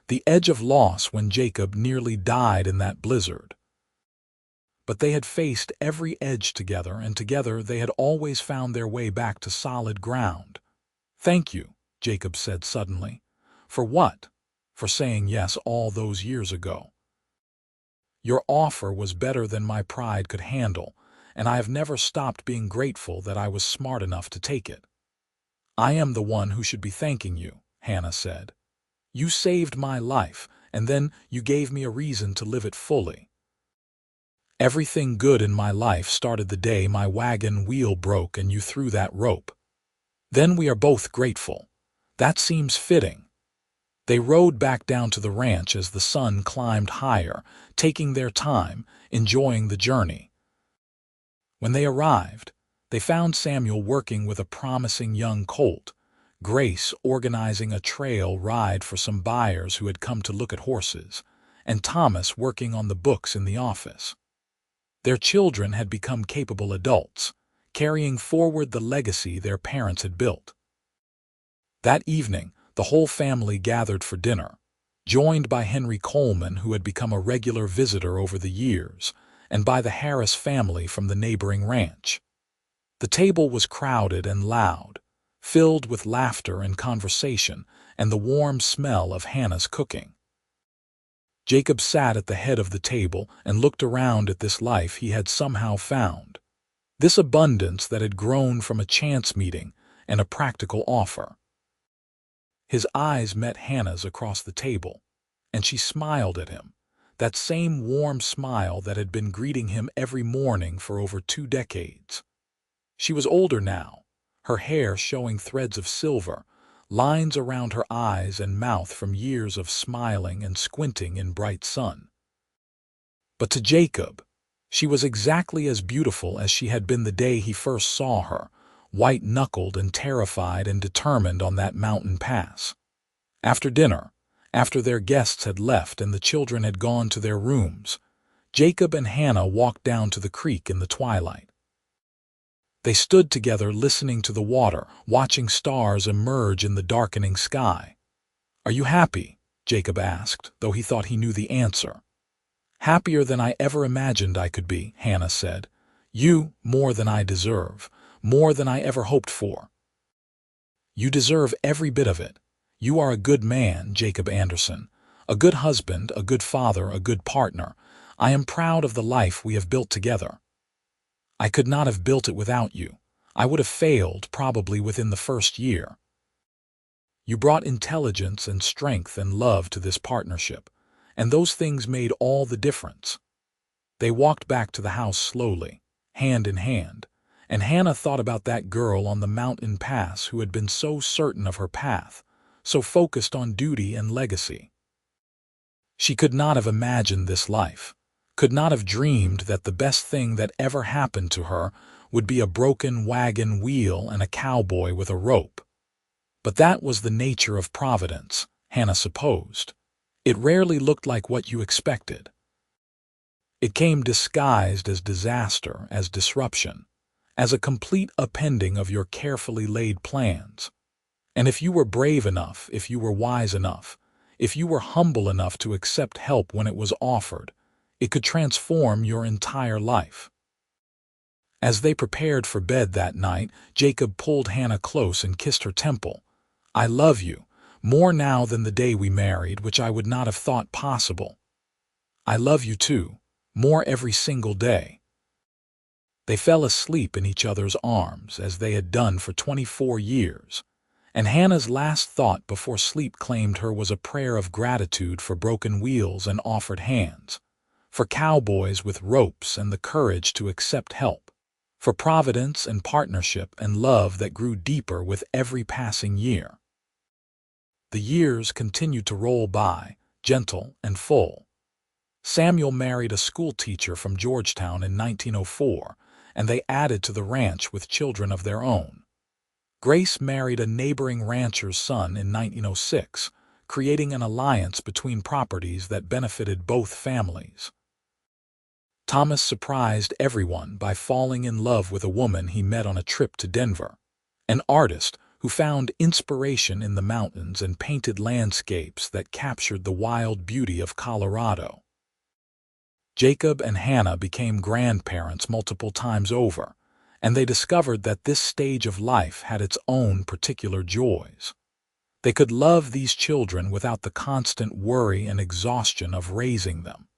The edge of loss when Jacob nearly died in that blizzard. But they had faced every edge together, and together they had always found their way back to solid ground. "Thank you," Jacob said suddenly. "For what?" "For saying yes all those years ago. Your offer was better than my pride could handle, and I have never stopped being grateful that I was smart enough to take it." "I am the one who should be thanking you," Hannah said. "You saved my life, and then you gave me a reason to live it fully." Everything good in my life started the day my wagon wheel broke and you threw that rope. Then we are both grateful. That seems fitting." They rode back down to the ranch as the sun climbed higher, taking their time, enjoying the journey. When they arrived, they found Samuel working with a promising young colt, Grace organizing a trail ride for some buyers who had come to look at horses, and Thomas working on the books in the office. Their children had become capable adults, carrying forward the legacy their parents had built. That evening, the whole family gathered for dinner, joined by Henry Coleman, who had become a regular visitor over the years, and by the Harris family from the neighboring ranch. The table was crowded and loud, filled with laughter and conversation and the warm smell of Hannah's cooking. Jacob sat at the head of the table and looked around at this life he had somehow found, this abundance that had grown from a chance meeting and a practical offer. His eyes met Hannah's across the table, and she smiled at him, that same warm smile that had been greeting him every morning for over 2 decades. She was older now, her hair showing threads of silver, lines around her eyes and mouth from years of smiling and squinting in bright sun. But to Jacob, she was exactly as beautiful as she had been the day he first saw her, white-knuckled and terrified and determined on that mountain pass. After dinner, after their guests had left and the children had gone to their rooms, Jacob and Hannah walked down to the creek in the twilight. They stood together listening to the water, watching stars emerge in the darkening sky. "Are you happy?" Jacob asked, though he thought he knew the answer. "Happier than I ever imagined I could be," Hannah said. "You, more than I deserve, more than I ever hoped for." "You deserve every bit of it. You are a good man, Jacob Anderson, a good husband, a good father, a good partner. I am proud of the life we have built together. I could not have built it without you. I would have failed probably within the first year. You brought intelligence and strength and love to this partnership, and those things made all the difference." They walked back to the house slowly, hand in hand, and Hannah thought about that girl on the mountain pass who had been so certain of her path, so focused on duty and legacy. She could not have imagined this life, could not have dreamed that the best thing that ever happened to her would be a broken wagon wheel and a cowboy with a rope. But that was the nature of Providence, Hannah supposed. It rarely looked like what you expected. It came disguised as disaster, as disruption, as a complete upending of your carefully laid plans. And if you were brave enough, if you were wise enough, if you were humble enough to accept help when it was offered, it could transform your entire life. As they prepared for bed that night, Jacob pulled Hannah close and kissed her temple. "I love you, more now than the day we married, which I would not have thought possible. I love you too, more every single day." They fell asleep in each other's arms, as they had done for 24 years, and Hannah's last thought before sleep claimed her was a prayer of gratitude for broken wheels and offered hands, for cowboys with ropes and the courage to accept help, for providence and partnership and love that grew deeper with every passing year. The years continued to roll by, gentle and full. Samuel married a school teacher from Georgetown in 1904, and they added to the ranch with children of their own. Grace married a neighboring rancher's son in 1906, creating an alliance between properties that benefited both families. Thomas surprised everyone by falling in love with a woman he met on a trip to Denver, an artist who found inspiration in the mountains and painted landscapes that captured the wild beauty of Colorado. Jacob and Hannah became grandparents multiple times over, and they discovered that this stage of life had its own particular joys. They could love these children without the constant worry and exhaustion of raising them.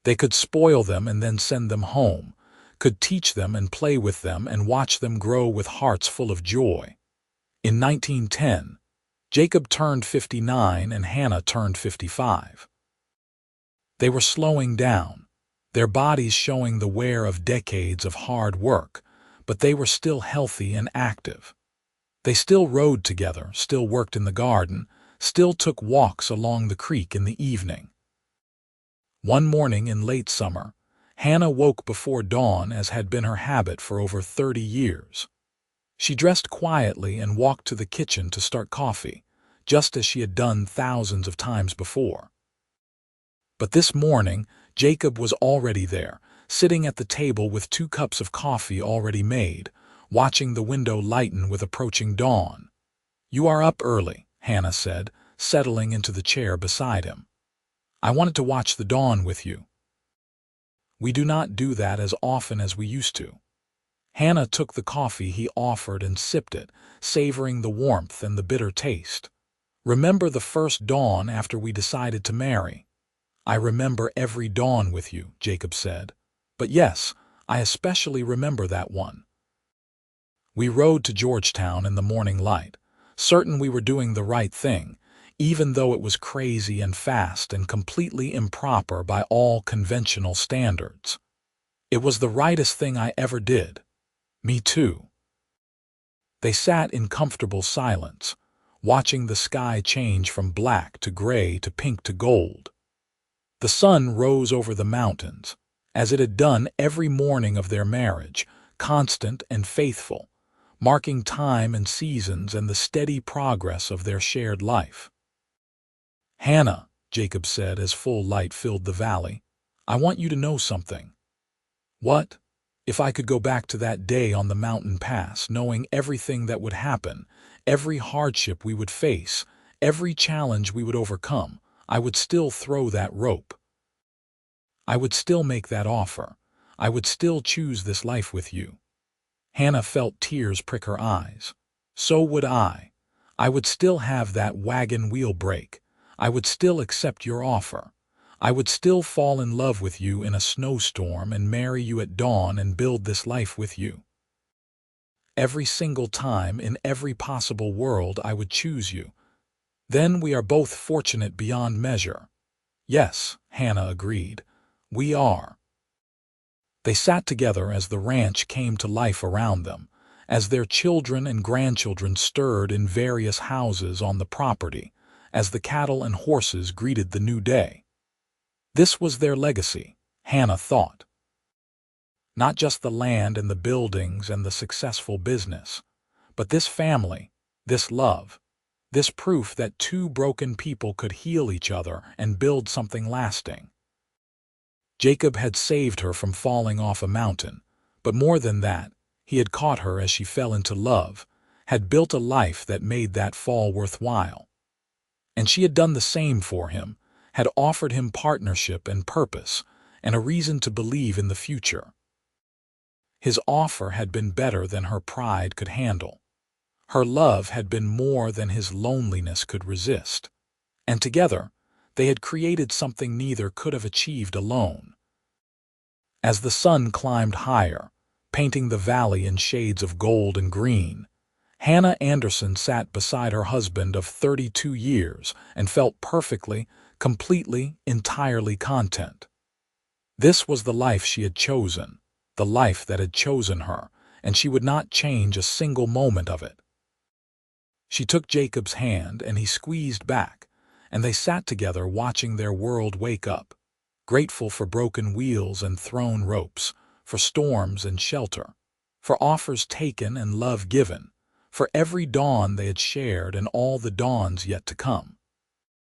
They could spoil them and then send them home, could teach them and play with them and watch them grow with hearts full of joy. In 1910, Jacob turned 59 and Hannah turned 55. They were slowing down. their bodies showing the wear of decades of hard work, but they were still healthy and active. They still rode together, still worked in the garden, still took walks along the creek in the evening. One morning in late summer, Hannah woke before dawn as had been her habit for over 30 years. She dressed quietly and walked to the kitchen to start coffee, just as she had done thousands of times before. But this morning, Jacob was already there, sitting at the table with 2 cups of coffee already made, watching the window lighten with approaching dawn. "You are up early," Hannah said, settling into the chair beside him. "I wanted to watch the dawn with you." "We do not do that as often as we used to." Hannah took the coffee he offered and sipped it, savoring the warmth and the bitter taste. "Remember the first dawn after we decided to marry?" "I remember every dawn with you," Jacob said. "But yes, I especially remember that one." We rode to Georgetown in the morning light, certain we were doing the right thing, even though it was crazy and fast and completely improper by all conventional standards. "It was the rightest thing I ever did." "Me too." They sat in comfortable silence, watching the sky change from black to gray to pink to gold. The sun rose over the mountains, as it had done every morning of their marriage, constant and faithful, marking time and seasons and the steady progress of their shared life. "Hannah," Jacob said as full light filled the valley, "I want you to know something." "What?" "If I could go back to that day on the mountain pass, knowing everything that would happen, every hardship we would face, every challenge we would overcome, I would still throw that rope. I would still make that offer. I would still choose this life with you." Hannah felt tears prick her eyes. "So would I. I would still have that wagon wheel break. I would still accept your offer. I would still fall in love with you in a snowstorm and marry you at dawn and build this life with you. Every single time in every possible world I would choose you. Then we are both fortunate beyond measure." "Yes," Hannah agreed. "We are." They sat together as the ranch came to life around them, as their children and grandchildren stirred in various houses on the property, as the cattle and horses greeted the new day. This was their legacy, Hannah thought. Not just the land and the buildings and the successful business, but this family, this love, this proof that 2 broken people could heal each other and build something lasting. Jacob had saved her from falling off a mountain, but more than that, he had caught her as she fell into love, had built a life that made that fall worthwhile. And she had done the same for him, had offered him partnership and purpose, and a reason to believe in the future. His offer had been better than her pride could handle. Her love had been more than his loneliness could resist. And together, they had created something neither could have achieved alone. As the sun climbed higher, painting the valley in shades of gold and green, Hannah Anderson sat beside her husband of 32 years and felt perfectly, completely, entirely content. This was the life she had chosen, the life that had chosen her, and she would not change a single moment of it. She took Jacob's hand and he squeezed back, and they sat together watching their world wake up, grateful for broken wheels and thrown ropes, for storms and shelter, for offers taken and love given, for every dawn they had shared and all the dawns yet to come.